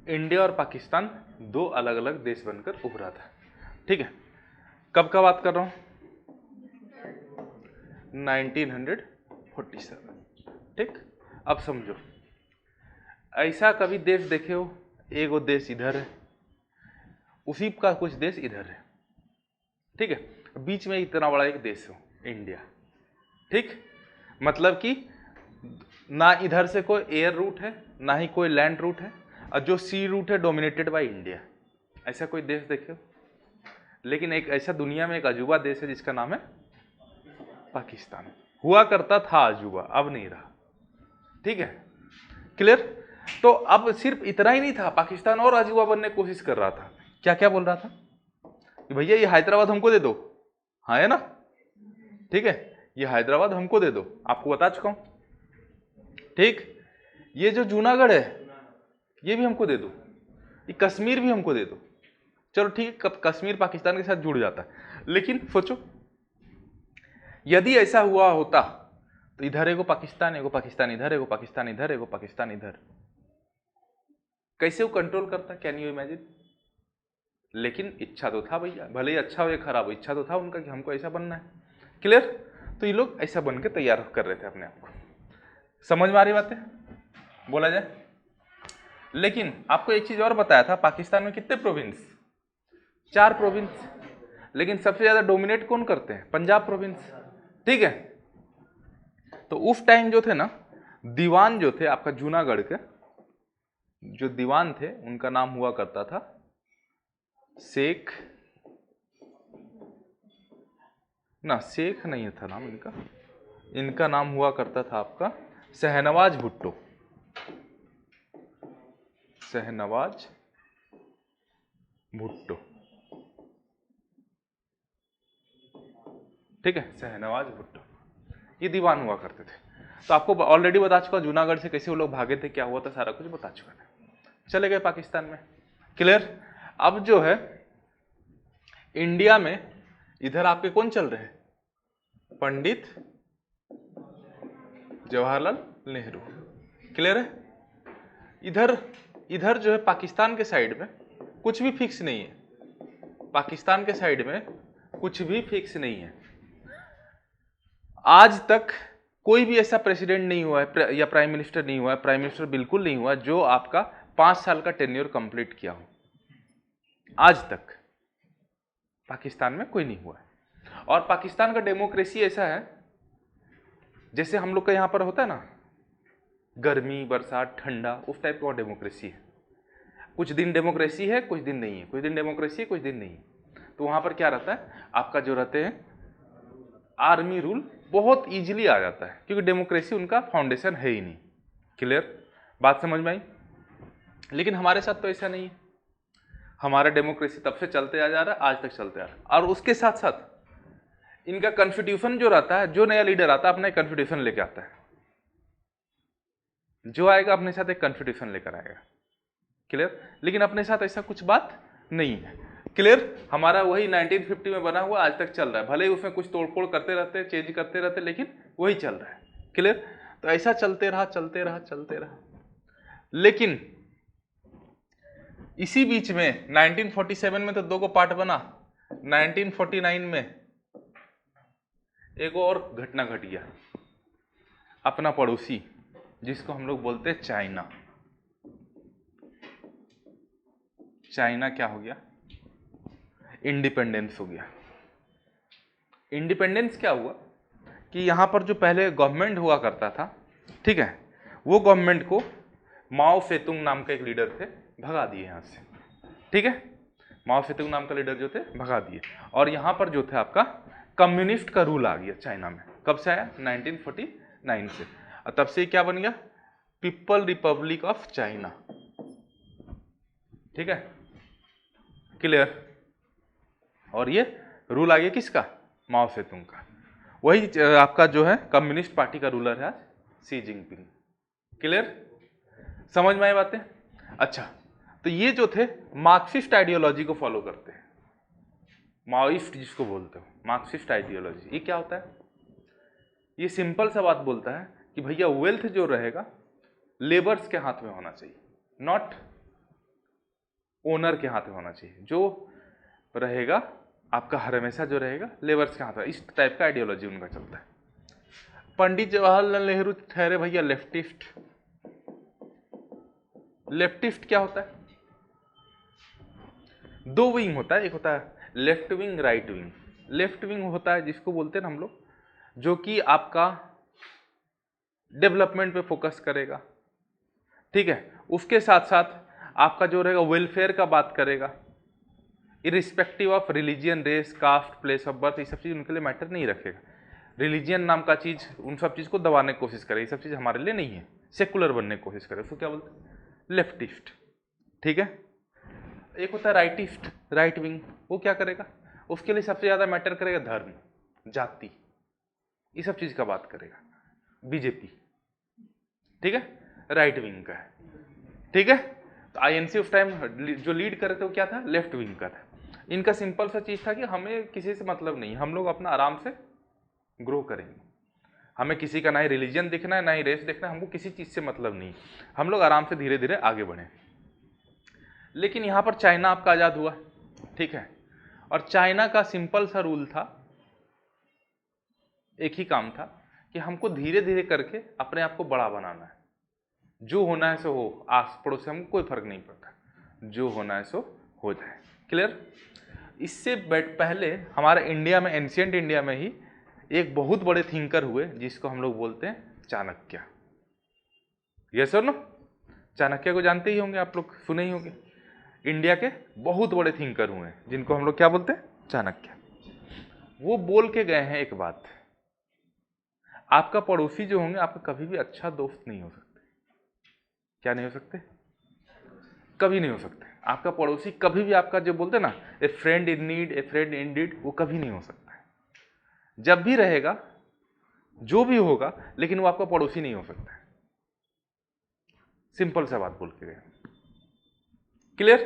इंडिया और पाकिस्तान 2 अलग अलग देश बनकर उभरा था, ठीक है। कब का बात कर रहा हूं, 1947, ठीक। अब समझो, ऐसा कभी देश देखे हो, एगो देश इधर है, उसी का कुछ देश इधर है, ठीक है, बीच में इतना बड़ा एक देश हो, इंडिया, ठीक। मतलब कि ना इधर से कोई एयर रूट है, ना ही कोई लैंड रूट है, और जो सी रूट है डोमिनेटेड बाय इंडिया। ऐसा कोई देश देखे हो? लेकिन एक ऐसा दुनिया में एक अजूबा देश है जिसका नाम है पाकिस्तान। हुआ करता था अजूबा, अब नहीं रहा, ठीक है। क्लियर। तो अब सिर्फ इतना ही नहीं था, पाकिस्तान और अजूबा बनने की कोशिश कर रहा था। क्या क्या बोल रहा था कि भैया ये हैदराबाद हमको दे दो, हाँ है ना, ठीक है, ये हैदराबाद हमको दे दो, आपको बता चुका हूं, ठीक। ये जो जूनागढ़ है ये भी हमको दे दो, ये कश्मीर भी हमको दे दो, चलो ठीक है, कश्मीर पाकिस्तान के साथ जुड़ जाता है। लेकिन सोचो, यदि ऐसा हुआ होता तो इधर एगो पाकिस्तान इधर, एगो पाकिस्तान इधर, एगो पाकिस्तान इधर, कैसे वो कंट्रोल करता, कैन यू इमेजिन। लेकिन इच्छा तो था भैया, भले ही अच्छा हो या खराब हो, इच्छा तो था उनका कि हमको ऐसा बनना है। क्लियर। तो ये लोग ऐसा बन के तैयार कर रहे थे अपने आप को। समझ में आ रही बातें, बोला जाए। लेकिन आपको एक चीज और बताया था, पाकिस्तान में कितने प्रोविंस? 4 प्रोविंस, लेकिन सबसे ज्यादा डोमिनेट कौन करते हैं? पंजाब प्रोविंस। ठीक है, तो उस टाइम जो थे ना, दीवान जो थे आपका जूनागढ़ के जो दीवान थे उनका नाम हुआ करता था शेख, ना शेख नहीं था नाम इनका, इनका नाम हुआ करता था आपका शहनवाज भुट्टो। शहनवाज भुट्टो, ठीक है, शहनवाज भुट्टो, ये दीवान हुआ करते थे। तो आपको ऑलरेडी बता चुका जूनागढ़ से कैसे वो लोग भागे थे, क्या हुआ था, सारा कुछ बता चुका था। चले गए पाकिस्तान में, क्लियर। अब जो है इंडिया में इधर आपके कौन चल रहे हैं? पंडित जवाहरलाल नेहरू, क्लियर है। इधर जो है पाकिस्तान के साइड में कुछ भी फिक्स नहीं है, पाकिस्तान के साइड में कुछ भी फिक्स नहीं है। आज तक कोई भी ऐसा प्रेसिडेंट नहीं हुआ है या प्राइम मिनिस्टर नहीं हुआ है, प्राइम मिनिस्टर बिल्कुल नहीं हुआ जो आपका 5 साल का टेन्योर कंप्लीट किया हो। आज तक पाकिस्तान में कोई नहीं हुआ है। और पाकिस्तान का डेमोक्रेसी ऐसा है जैसे हम लोग का यहां पर होता है ना, गर्मी बरसात ठंडा, उस टाइप का डेमोक्रेसी है। कुछ दिन डेमोक्रेसी है, कुछ दिन नहीं है, कुछ दिन डेमोक्रेसी है, कुछ दिन नहीं है। तो वहां पर क्या रहता है आपका, जो रहते हैं आर्मी रूल बहुत इजीली आ जाता है, क्योंकि डेमोक्रेसी उनका फाउंडेशन है ही नहीं। क्लियर, बात समझ में आई। लेकिन हमारे साथ तो ऐसा नहीं है, हमारा डेमोक्रेसी तब से चलते आ जा रहा है, आज तक चलते आ रहा है। और उसके साथ साथ इनका कॉन्स्टिट्यूशन जो रहता है, जो नया लीडर आता है अपना एक कॉन्स्टिट्यूशन लेके आता है, जो आएगा अपने साथ एक कॉन्स्टिट्यूशन लेकर आएगा। क्लियर, लेकिन अपने साथ ऐसा कुछ बात नहीं है। क्लियर, हमारा वही 1950 में बना हुआ आज तक चल रहा है, भले ही उसमें कुछ तोड़फोड़ करते रहते, चेंज करते रहते, लेकिन वही चल रहा है। क्लियर, तो ऐसा चलते रहा चलते रहा चलते रहा। लेकिन इसी बीच में 1947 में तो 2 को पार्ट बना, 1949 में एक और घटना घट गया, अपना पड़ोसी जिसको हम लोग बोलते हैं चाइना। चाइना क्या हो गया? इंडिपेंडेंस हो गया। इंडिपेंडेंस क्या हुआ कि यहां पर जो पहले गवर्नमेंट हुआ करता था, ठीक है, वो गवर्नमेंट को माओ सेतुंग नाम का एक लीडर थे भगा दिए यहां से। ठीक है, माओ सेतुंग नाम का लीडर जो थे भगा दिए, और यहां पर जो थे आपका कम्युनिस्ट का रूल आ गया चाइना में। कब से आया? 1949 से। और तब से क्या बन गया? People Republic of China. ठीक है, क्लियर। और ये रूल आ गया किसका? माओ सेतुंग का। वही आपका जो है कम्युनिस्ट पार्टी का रूलर है आज शी जिनपिंग। क्लियर, समझ में आई बातें? अच्छा, तो ये जो थे मार्क्सिस्ट आइडियोलॉजी को फॉलो करते हैं, माओइस्ट जिसको बोलते हो, मार्क्सिस्ट आइडियोलॉजी। ये क्या होता है? ये सिंपल सा बात बोलता है कि भैया वेल्थ जो रहेगा लेबर्स के हाथ में होना चाहिए, नॉट ओनर के हाथ में होना चाहिए। जो रहेगा आपका हमेशा जो रहेगा लेबर्स के हाथ में। इस टाइप का आइडियोलॉजी उनका चलता है। पंडित जवाहरलाल नेहरू ठहरे भैया लेफ्टिस्ट। लेफ्टिस्ट क्या होता है? 2 विंग होता है, एक होता है left wing, right wing. Left wing होता है जिसको बोलते हैं हम लोग, जो कि आपका डेवलपमेंट पे फोकस करेगा, ठीक है, उसके साथ साथ आपका जो रहेगा वेलफेयर का बात करेगा, irrespective of religion, race, caste, place of birth, ये सब चीज उनके लिए मैटर नहीं रखेगा। रिलीजियन नाम का चीज, उन सब चीज को दबाने की कोशिश करे, ये सब चीज हमारे लिए नहीं है। सेकुलर बनने की कोशिश करे, उसको क्या बोलते हैं? लेफ्टिस्ट। ठीक है, एक होता है राइटिस्ट, राइट विंग। वो क्या करेगा? उसके लिए सबसे ज्यादा मैटर करेगा धर्म, जाति, ये सब चीज का बात करेगा। बीजेपी, ठीक है, राइट विंग का है। ठीक है, तो आईएनसी उस टाइम जो लीड कर रहे थे वो क्या था? लेफ्ट विंग का था। इनका सिंपल सा चीज था कि हमें किसी से मतलब नहीं, हम लोग अपना आराम से ग्रो करेंगे, हमें किसी का ना ही रिलीजन देखना है ना ही रेस देखना है, हमको किसी चीज से मतलब नहीं, हम लोग आराम से धीरे धीरे आगे बढ़े। लेकिन यहां पर चाइना आपका आजाद हुआ, ठीक है, और चाइना का सिंपल सा रूल था, एक ही काम था कि हमको धीरे धीरे करके अपने आप को बड़ा बनाना है। जो होना है सो हो, आस पड़ोस से हमको कोई फर्क नहीं पड़ता, जो होना है सो हो जाए। क्लियर? इससे पहले हमारे इंडिया में, एंशिएंट इंडिया में ही एक बहुत बड़े थिंकर हुए जिसको हम लोग बोलते हैं चाणक्य। यस और नो? चाणक्य को जानते ही होंगे आप लोग, सुने ही होंगे। इंडिया के बहुत बड़े थिंकर हुए हैं जिनको हम लोग क्या बोलते हैं? चाणक्य। वो बोल के गए हैं एक बात, आपका पड़ोसी जो होंगे आपका कभी भी अच्छा दोस्त नहीं हो सकते। क्या नहीं हो सकते? कभी नहीं हो सकते। आपका पड़ोसी कभी भी आपका, जो बोलते हैं ना, a friend in need, a friend in deed, वो कभी नहीं हो सकता है। जब भी रहेगा, जो भी होगा, लेकिन वो आपका पड़ोसी नहीं हो सकता है। सिंपल सा बात बोल के गए। क्लियर?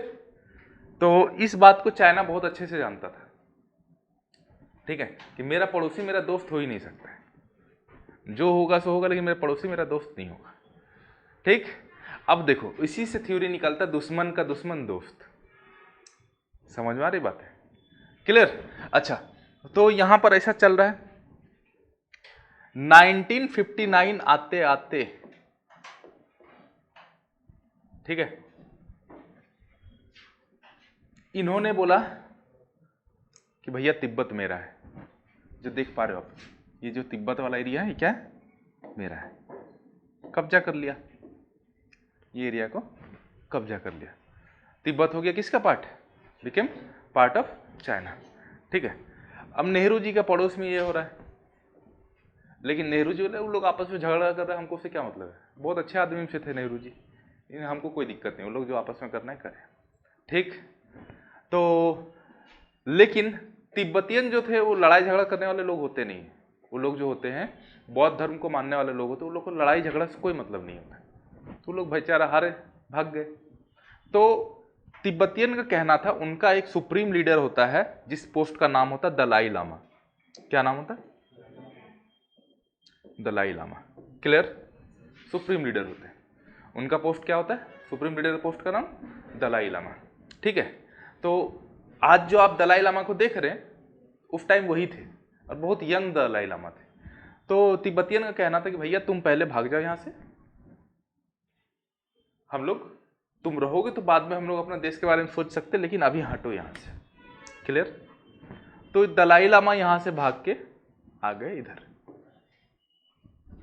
तो इस बात को चाइना बहुत अच्छे से जानता था, ठीक है, कि मेरा पड़ोसी मेरा दोस्त हो ही नहीं सकता है। जो होगा सो होगा, लेकिन मेरा पड़ोसी मेरा दोस्त नहीं होगा। ठीक? अब देखो, इसी से थ्योरी निकलता है दुश्मन का दुश्मन दोस्त। समझ में आ रही बात है? क्लियर? अच्छा, तो यहां पर ऐसा चल रहा है, 1959 आते आते, ठीक है, इन्होंने बोला कि भैया तिब्बत मेरा है। जो देख पा रहे हो आप, ये जो तिब्बत वाला एरिया है, क्या है? मेरा है। कब्जा कर लिया, ये एरिया को कब्जा कर लिया। तिब्बत हो गया किसका part? Became part of China. ठीक है, अब नेहरू जी का पड़ोस में ये हो रहा है, लेकिन नेहरू जी वो लोग आपस में झगड़ा कर रहे हैं, हमको उससे क्या मतलब है? बहुत अच्छे आदमी से थे नेहरू जी, हमको कोई दिक्कत नहीं, वो लोग जो आपस में करना है करें। ठीक, तो लेकिन तिब्बतियन जो थे वो लड़ाई झगड़ा करने वाले लोग होते नहीं। वो लोग जो होते हैं बौद्ध धर्म को मानने वाले लोग होते हैं, वो लोग को लड़ाई झगड़ा से कोई मतलब नहीं होता। तो लोग भाईचारा हारे, भाग गए। तो तिब्बतियन का कहना था उनका एक सुप्रीम लीडर होता है जिस पोस्ट का नाम होता है दलाई लामा। क्या नाम होता है? Dalai Lama. Clear? Supreme leader होते हैं, उनका पोस्ट क्या होता है? सुप्रीम लीडर पोस्ट का नाम दलाई लामा। ठीक है, तो आज जो आप दलाई लामा को देख रहे हैं उस टाइम वही थे, और बहुत यंग दलाई लामा थे। तो तिब्बतियन का कहना था कि भैया तुम पहले भाग जाओ यहां से, हम लोग, तुम रहोगे तो बाद में हम लोग अपना देश के बारे में सोच सकते, लेकिन अभी हटो यहां से। क्लियर? तो दलाई लामा यहां से भाग के आ गए इधर,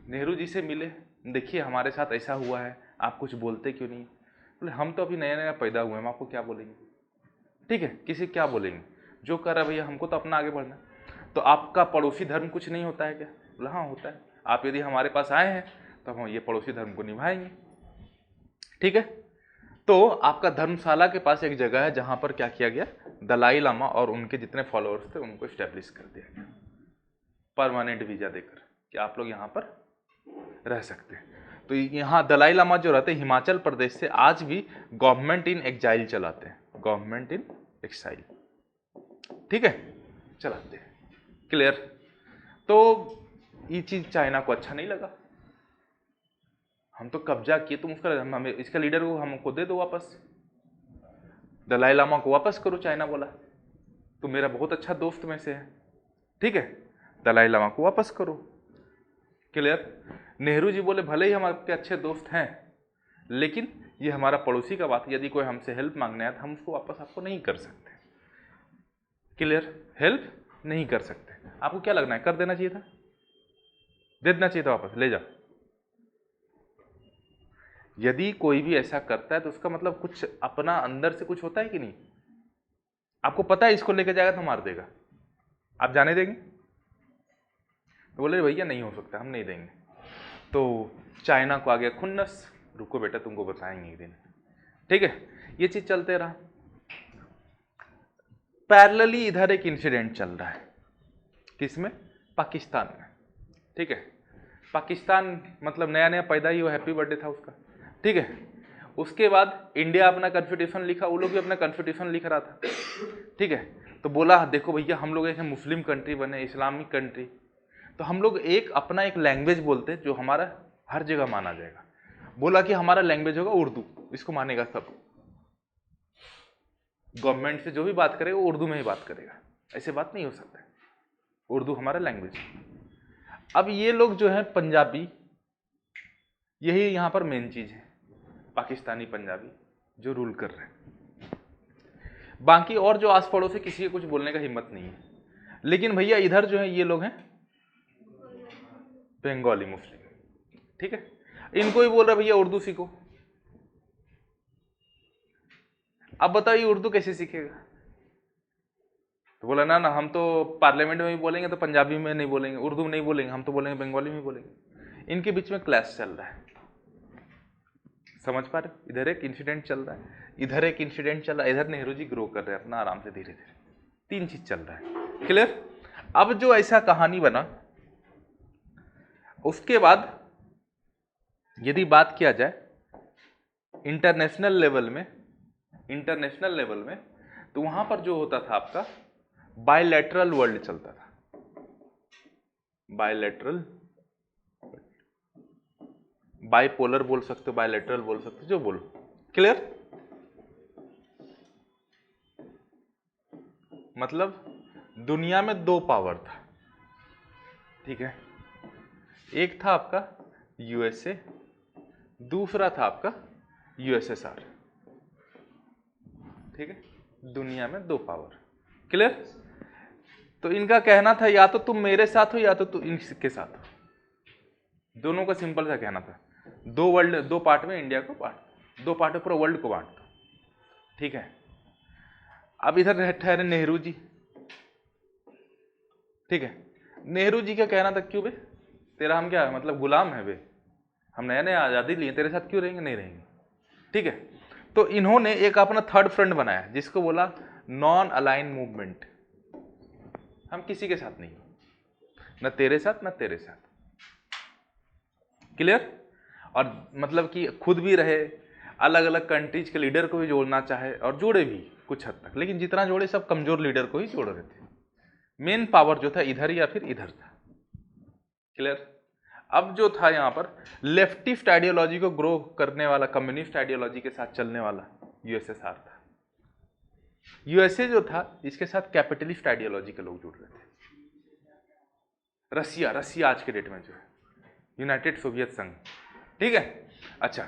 नेहरू जी से मिले, देखिए हमारे साथ ऐसा हुआ है, आप कुछ बोलते क्यों नहीं? बोले हम तो अभी नया नया पैदा हुए हैं, हम आपको क्या बोलेंगे? ठीक है, किसी क्या बोलेंगे? जो कर रहा है भैया, हमको तो अपना आगे बढ़ना है। तो आपका पड़ोसी धर्म कुछ नहीं होता है क्या? बोला हाँ होता है। आप यदि हमारे पास आए हैं तो हम ये पड़ोसी धर्म को निभाएंगे। ठीक है, तो आपका धर्मशाला के पास एक जगह है जहां पर क्या किया गया, दलाई लामा और उनके जितने फॉलोअर्स थे उनको स्टैब्लिश कर दिया गया परमानेंट वीजा देकर कि आप लोग यहाँ पर रह सकते हैं। तो यहाँ दलाई लामा जो रहते हैं हिमाचल प्रदेश से, आज भी गवर्नमेंट इन एक्साइल चलाते हैं, गवर्नमेंट इन एक्साइल। ठीक है, चलाते हैं। क्लियर? तो ये चीज चाइना को अच्छा नहीं लगा, हम तो कब्जा किए, तुम उसका हमें इसका लीडर को हमको दे दो वापस, दलाई लामा को वापस करो। चाइना बोला तुम मेरा बहुत अच्छा दोस्त में से है, ठीक है, दलाई लामा को वापस करो। क्लियर? नेहरू जी बोले भले ही हम आपके अच्छे दोस्त हैं, लेकिन ये हमारा पड़ोसी का बात है, यदि कोई हमसे हेल्प मांगने आया तो हम उसको वापस आपको नहीं कर सकते। क्लियर? हेल्प नहीं कर सकते। आपको क्या लगना है, कर देना चाहिए था? दे देना चाहिए था वापस, ले जाओ। यदि कोई भी ऐसा करता है तो उसका मतलब कुछ अपना अंदर से कुछ होता है कि नहीं? आपको पता है इसको लेके जाएगा तो मार देगा, आप जाने देंगे? तो बोले भैया नहीं हो सकता, हम नहीं देंगे। तो चाइना को आ गया खुन्नस, रुको बेटा तुमको बताएंगे एक दिन। ठीक है, ये चीज चलते रहा। पैरेलली इधर एक इंसिडेंट चल रहा है, किसमें? पाकिस्तान में। ठीक है, पाकिस्तान मतलब नया नया पैदा ही हुआ, हैप्पी बर्थडे था उसका। ठीक है, उसके बाद इंडिया अपना कॉन्स्टिट्यूशन लिखा, वो लोग भी अपना कॉन्स्टिट्यूशन लिख रहा था। ठीक है, तो बोला देखो भैया हम लोग एक मुस्लिम कंट्री बने, इस्लामिक कंट्री, तो हम लोग एक अपना एक लैंग्वेज बोलते जो हमारा हर जगह माना जाएगा। बोला कि हमारा लैंग्वेज होगा उर्दू, इसको मानेगा सब, गवर्नमेंट से जो भी बात करेगा वो उर्दू में ही बात करेगा, ऐसे बात नहीं हो सकता है, उर्दू हमारा लैंग्वेज। अब ये लोग जो है पंजाबी, यही यहाँ पर मेन चीज है, पाकिस्तानी पंजाबी जो रूल कर रहे हैं। बाकी और जो आस पड़ोस से किसी को कुछ बोलने का हिम्मत नहीं है। लेकिन भैया इधर जो है ये लोग हैं बंगाली मुस्लिम, ठीक है, इनको ही बोल रहा भैया उर्दू सीखो। अब बताइए उर्दू कैसे सीखेगा? तो बोला ना हम तो पार्लियामेंट में भी बोलेंगे तो पंजाबी में नहीं बोलेंगे, उर्दू में नहीं बोलेंगे, हम तो बोलेंगे बंगाली में बोलेंगे। इनके बीच में क्लैश चल रहा है, समझ पा रहे? इधर एक इंसिडेंट चल रहा है, इधर एक इंसिडेंट चल रहा है, इधर नेहरू जी ग्रो कर रहे हैं अपना आराम से धीरे धीरे। तीन चीज चल रहा है, क्लियर? अब जो ऐसा कहानी बना, उसके बाद यदि बात किया जाए इंटरनेशनल लेवल में तो वहां पर जो होता था आपका बायलैटरल वर्ल्ड चलता था। बायलैटरल, बाइपोलर बोल सकते हो, बायलैटरल बोल सकते हो, जो बोलो, क्लियर? मतलब दुनिया में दो पावर था, ठीक है, एक था आपका यूएसए, दूसरा था आपका यूएसएसआर, ठीक है, दुनिया में दो पावर, क्लियर? तो इनका कहना था या तो तुम मेरे साथ हो या तो तुम इनके साथ हो, दोनों का सिंपल सा कहना था। दो वर्ल्ड, दो पार्ट में इंडिया को बांट, दो पार्ट में पूरा वर्ल्ड को बांट दो, ठीक है। अब इधर ठहरे नेहरू जी, ठीक है, नेहरू जी का कहना था क्यों बे, तेरा हम क्या मतलब गुलाम है बे, हम नया नया आजादी लिए, तेरे साथ क्यों रहेंगे, नहीं रहेंगे, ठीक है। तो इन्होंने एक अपना थर्ड फ्रंट बनाया जिसको बोला नॉन अलाइन मूवमेंट, हम किसी के साथ नहीं, न तेरे साथ न तेरे साथ, क्लियर? और मतलब कि खुद भी रहे, अलग अलग कंट्रीज के लीडर को भी जोड़ना चाहे और जोड़े भी कुछ हद तक, लेकिन जितना जोड़े सब कमजोर लीडर को ही जोड़ रहे थे। मेन पावर जो था इधर या फिर इधर था, क्लियर? अब जो था यहाँ पर लेफ्टिस्ट आइडियोलॉजी को ग्रो करने वाला, कम्युनिस्ट आइडियोलॉजी के साथ चलने वाला यूएसएसआर था। यूएसए जो था इसके साथ कैपिटलिस्ट आइडियोलॉजी के लोग जुड़ रहे थे। रसिया आज के डेट में जो है यूनाइटेड सोवियत संघ, ठीक है। अच्छा,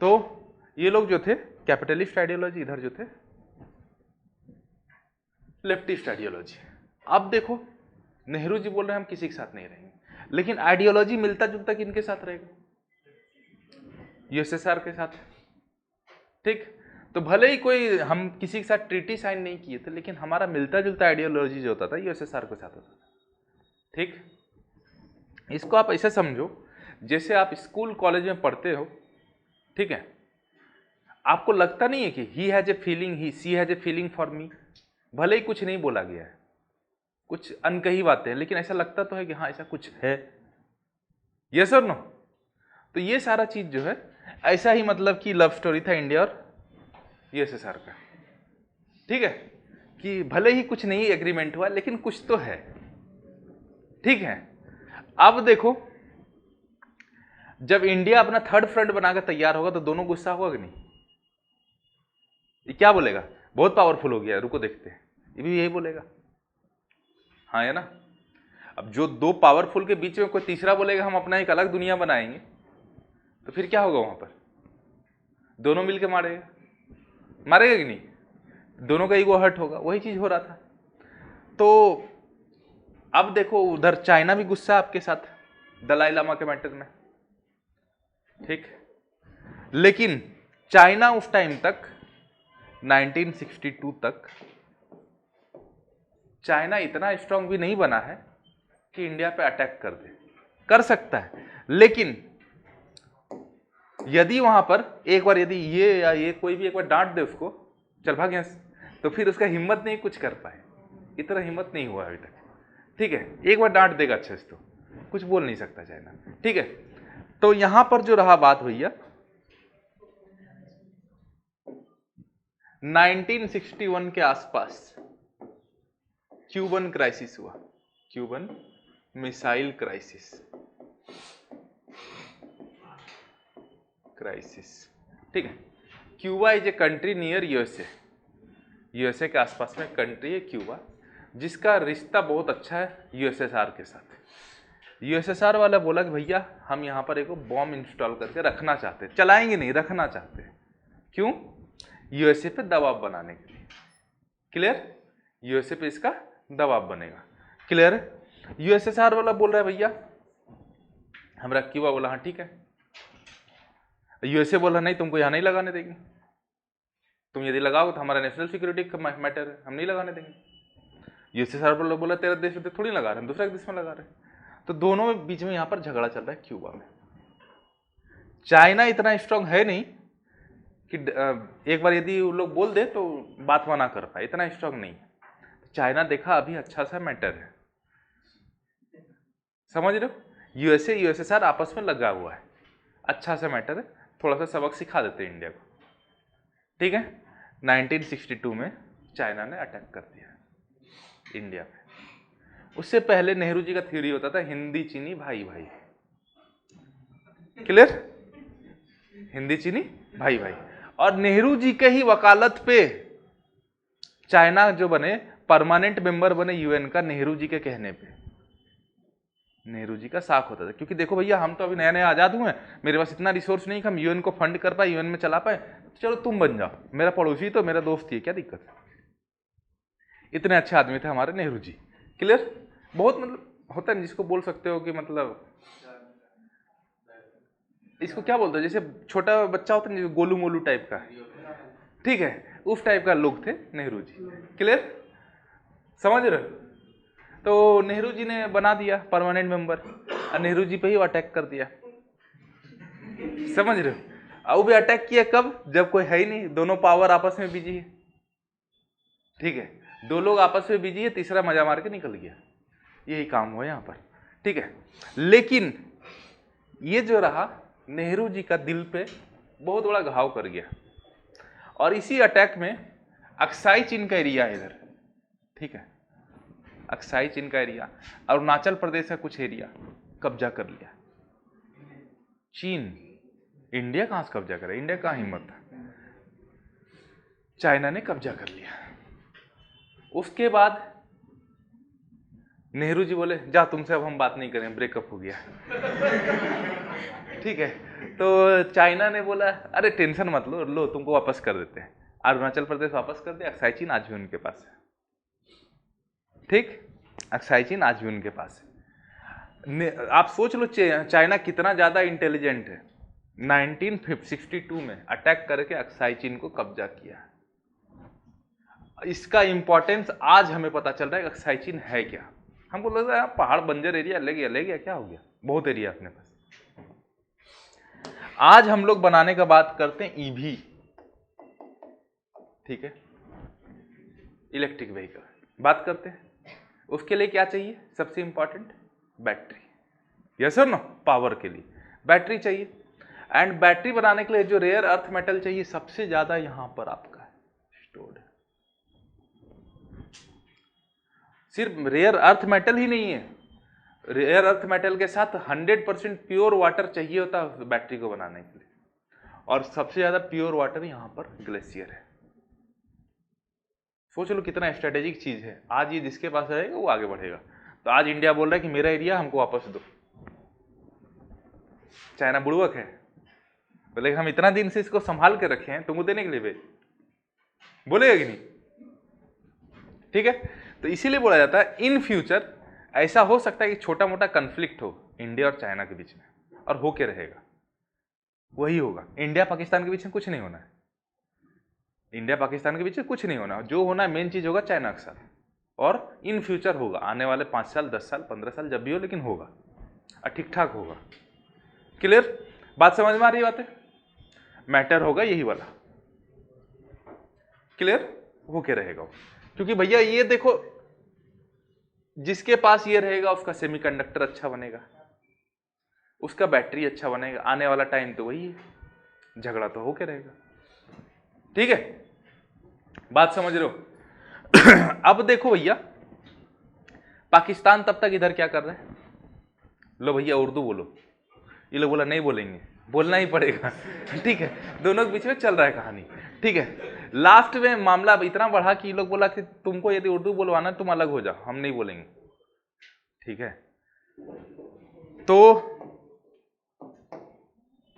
तो ये लोग जो थे कैपिटलिस्ट आइडियोलॉजी, इधर जो थे लेफ्टिस्ट आइडियोलॉजी। अब देखो नेहरू जी बोल रहे हैं हम किसी के साथ नहीं रहेंगे, लेकिन आइडियोलॉजी मिलता जुलता किनके साथ रहेगा, यूएसएसआर के साथ, ठीक। तो भले ही कोई हम किसी के साथ ट्रीटी साइन नहीं किए थे, लेकिन हमारा मिलता जुलता आइडियोलॉजी जो होता था यूएसएसआर के साथ होता था, ठीक। इसको आप ऐसे समझो जैसे आप स्कूल कॉलेज में पढ़ते हो, ठीक है, आपको लगता नहीं है कि he has a feeling, he she has a feeling for me, भले ही कुछ नहीं बोला गया है, कुछ अनकही बातें हैं, लेकिन ऐसा लगता तो है कि हाँ ऐसा कुछ है, यस और नो? तो ये सारा चीज जो है ऐसा ही मतलब कि लव स्टोरी था इंडिया और यूएसएसआर का, ठीक है, कि भले ही कुछ नहीं एग्रीमेंट हुआ लेकिन कुछ तो है, ठीक है। अब देखो जब इंडिया अपना थर्ड फ्रंट बनाकर तैयार होगा तो दोनों गुस्सा होगा कि नहीं? ये क्या बोलेगा, बहुत पावरफुल हो गया, रुको देखते हैं, ये भी यही बोलेगा, हाँ है ना। अब जो दो पावरफुल के बीच में कोई तीसरा बोलेगा हम अपना एक अलग दुनिया बनाएंगे, तो फिर क्या होगा वहां पर, दोनों मिलके मारेगा कि नहीं, दोनों का ईगो हर्ट होगा, वही चीज हो रहा था। तो अब देखो उधर चाइना भी गुस्सा आपके साथ दलाई लामा के मैटर में, ठीक, लेकिन चाइना उस टाइम तक 1962 तक चाइना इतना स्ट्रांग भी नहीं बना है कि इंडिया पे अटैक कर दे, कर सकता है, लेकिन यदि वहां पर एक बार यदि ये या ये कोई भी एक बार डांट दे उसको, चल भाग यहां से, तो फिर उसका हिम्मत नहीं कुछ कर पाए, इतना हिम्मत नहीं हुआ अभी तक, ठीक है। एक बार डांट देगा अच्छे से तो कुछ बोल नहीं सकता चाइना, ठीक है। तो यहां पर जो रहा बात भैया 1961 के आसपास क्यूबन क्राइसिस हुआ, क्यूबन मिसाइल क्राइसिस, ठीक है। Cuba is a country near USA, USA के आसपास में कंट्री है क्यूबा, जिसका रिश्ता बहुत अच्छा है यूएसएसआर के साथ, यूएसएसआर वाला बोला कि भैया हम यहाँ पर एक बॉम्ब इंस्टॉल करके रखना चाहते हैं, चलाएंगे नहीं, रखना चाहते हैं। क्यों? यूएसए पे दबाव बनाने के लिए। क्लियर? यूएसए पे इसका दबाव बनेगा। क्लियर है? यूएसएसआर वाला बोल रहा है भैया हमरा क्यूबा बोला हाँ ठीक है। यूएसए बोला नहीं तुमको यहाँ नहीं लगाने देंगे, तुम यदि लगाओ तो हमारा नेशनल सिक्योरिटी का मैटर है, हम नहीं लगाने देंगे। यूएसएसआर वाला बोला तेरा देश में थोड़ी लगा रहे हैं, दूसरा देश में लगा रहे हैं। तो दोनों में बीच में यहाँ पर झगड़ा चल रहा है क्यूबा में। चाइना इतना स्ट्रांग है नहीं कि एक बार यदि वो लोग बोल दे तो बात मना कर पाए, इतना स्ट्रांग नहीं है। चाइना देखा अभी अच्छा सा मैटर है, समझ रहे हो? यूएसए यूएसएसआर आपस में लगा हुआ है, अच्छा सा मैटर है, थोड़ा सा सबक सिखा देते हैं इंडिया को। ठीक है? 1962 में चाइना ने अटैक कर दिया इंडिया पे। उससे पहले नेहरू जी का थ्योरी होता था हिंदी चीनी भाई भाई। क्लियर? हिंदी चीनी भाई भाई। और नेहरू जी के ही वकालत पे चाइना जो बने परमानेंट मेंबर बने यूएन का, नेहरू जी के कहने पे। नेहरू जी का साख होता था, क्योंकि देखो भैया हम तो अभी नया नया आजाद हुए हैं, मेरे पास इतना रिसोर्स नहीं कि हम यूएन को फंड कर पाए, यूएन में चला पाए, चलो तुम बन जाओ, मेरा पड़ोसी तो मेरा दोस्त ही है, क्या दिक्कत है? इतने अच्छे आदमी थे हमारे नेहरू जी। क्लियर? बहुत मतलब होता है जिसको बोल सकते हो कि मतलब इसको क्या बोलते हैं, जैसे छोटा बच्चा होता है गोलू मोलू टाइप का, ठीक है, उस टाइप का लोग थे नेहरू जी। क्लियर? समझ रहे हो? तो नेहरू जी ने बना दिया परमानेंट मेंबर, और नेहरू जी पे ही अटैक कर दिया। समझ रहे हो? और वो भी अटैक किया कब? जब कोई है ही नहीं, दोनों पावर आपस में बिजी है। ठीक है, दो लोग आपस में बिजी है, तीसरा मजा मार के निकल गया। यही काम हुआ यहाँ पर। ठीक है, लेकिन ये जो रहा नेहरू जी का दिल पे बहुत बड़ा घाव कर गया। और इसी अटैक में अक्साई चीन का एरिया है इधर, ठीक है, अक्साई चीन का एरिया, अरुणाचल प्रदेश का कुछ एरिया कब्जा कर लिया चीन। इंडिया कहां से कब्जा करे? इंडिया कहां हिम्मत था? चाइना ने कब्जा कर लिया। उसके बाद नेहरू जी बोले जा तुमसे अब हम बात नहीं करें, ब्रेकअप हो गया। ठीक है, तो चाइना ने बोला अरे टेंशन मत लो, लो तुमको वापस कर देते हैं। अरुणाचल प्रदेश वापस कर दिया, अक्साई चीन आज भी उनके पास है। ठीक, अक्साई चीन आज भी उनके पास है। आप सोच लो चाइना कितना ज्यादा इंटेलिजेंट है। 1962 में अटैक करके अक्साई चीन को कब्जा किया। इसका इंपॉर्टेंस आज हमें पता चल रहा है कि अक्साई चीन है क्या। हमको लग रहा है पहाड़ बंजर एरिया, ले गया क्या हो गया, बहुत एरिया अपने पास। आज हम लोग बनाने का बात करते हैं ईवी, ठीक है, इलेक्ट्रिक व्हीकल बात करते हैं। उसके लिए क्या चाहिए? सबसे इंपॉर्टेंट बैटरी। यस और नो? पावर के लिए बैटरी चाहिए। एंड बैटरी बनाने के लिए जो रेयर अर्थ मेटल चाहिए सबसे ज्यादा यहां पर आपका स्टोर्ड है। सिर्फ रेयर अर्थ मेटल ही नहीं है, रेयर अर्थ मेटल के साथ 100% प्योर वाटर चाहिए होता है बैटरी को बनाने के लिए। और सबसे ज्यादा प्योर वाटर यहां पर ग्लेशियर है। सोच लो कितना स्ट्रेटेजिक चीज है। आज ये जिसके पास रहेगा वो आगे बढ़ेगा। तो आज इंडिया बोल रहा है कि मेरा एरिया हमको वापस दो। चाइना बुड़वक है, बोले हम इतना दिन से इसको संभाल के रखे हैं, तुमको देने के लिए भेज, बोलेगा कि नहीं? ठीक है, तो इसीलिए बोला जाता है इन फ्यूचर ऐसा हो सकता है कि छोटा मोटा कन्फ्लिक्ट हो इंडिया और चाइना के बीच में, और हो के रहेगा, वही होगा। इंडिया पाकिस्तान के बीच में कुछ नहीं होना है, इंडिया पाकिस्तान के बीच में कुछ नहीं होना। जो होना है मेन चीज होगा चाइना के साथ, और इन फ्यूचर होगा, आने वाले 5 साल 10 साल 15 साल जब भी हो, लेकिन होगा और ठीक ठाक होगा। क्लियर? बात समझ में आ रही बात है? मैटर होगा यही वाला। क्लियर? होके रहेगा वो, क्योंकि भैया ये देखो जिसके पास ये रहेगा उसका सेमीकंडक्टर अच्छा बनेगा, उसका बैटरी अच्छा बनेगा। आने वाला टाइम तो वही है, झगड़ा तो होके रहेगा। ठीक है, बात समझ रहे हो? अब देखो भैया पाकिस्तान तब तक इधर क्या कर रहा है, लो भैया उर्दू बोलो, ये लोग बोला नहीं बोलेंगे, बोलना ही पड़ेगा। ठीक है, दोनों के बीच में चल रहा है कहानी। ठीक है, लास्ट में मामला इतना बढ़ा कि ये लोग बोला कि तुमको यदि उर्दू बोलवाना तुम अलग हो जाओ, हम नहीं बोलेंगे। ठीक है, तो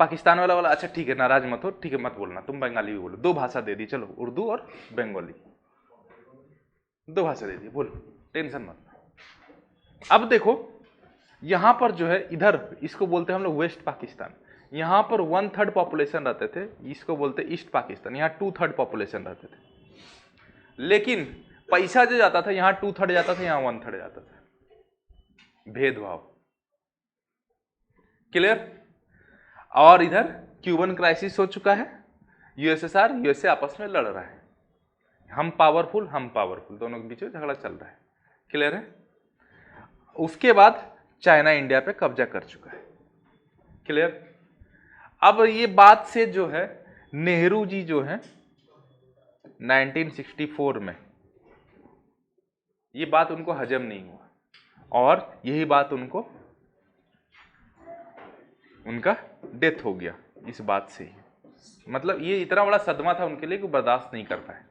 पाकिस्तान वाला वाला अच्छा ठीक है, नाराज मत हो, ठीक है मत बोलना, तुम बंगाली भी बोलो, 2 भाषा दे दी, चलो उर्दू और बंगाली 2 भाषा दे दी, बोलो टेंशन मत। अब देखो यहां पर जो है, इधर इसको बोलते हैं हम लोग वेस्ट पाकिस्तान, यहां पर 1/3 पॉपुलेशन रहते थे, इसको बोलते ईस्ट पाकिस्तान, यहां 2/3 पॉपुलेशन रहते थे। लेकिन पैसा जो जाता था यहां 2/3 जाता था, यहां 1/3 जाता था, भेदभाव। क्लियर? और इधर क्यूबन क्राइसिस हो चुका है, यूएसएसआर यूएसए आपस में लड़ रहा है, हम पावरफुल दोनों के बीच में झगड़ा चल रहा है। क्लियर है? उसके बाद चाइना इंडिया पे कब्जा कर चुका है। क्लियर? अब ये बात से जो है नेहरू जी जो है 1964 में ये बात उनको हजम नहीं हुआ, और यही बात उनका डेथ हो गया इस बात से ही। मतलब ये इतना बड़ा सदमा था उनके लिए कि बर्दाश्त नहीं कर पाए,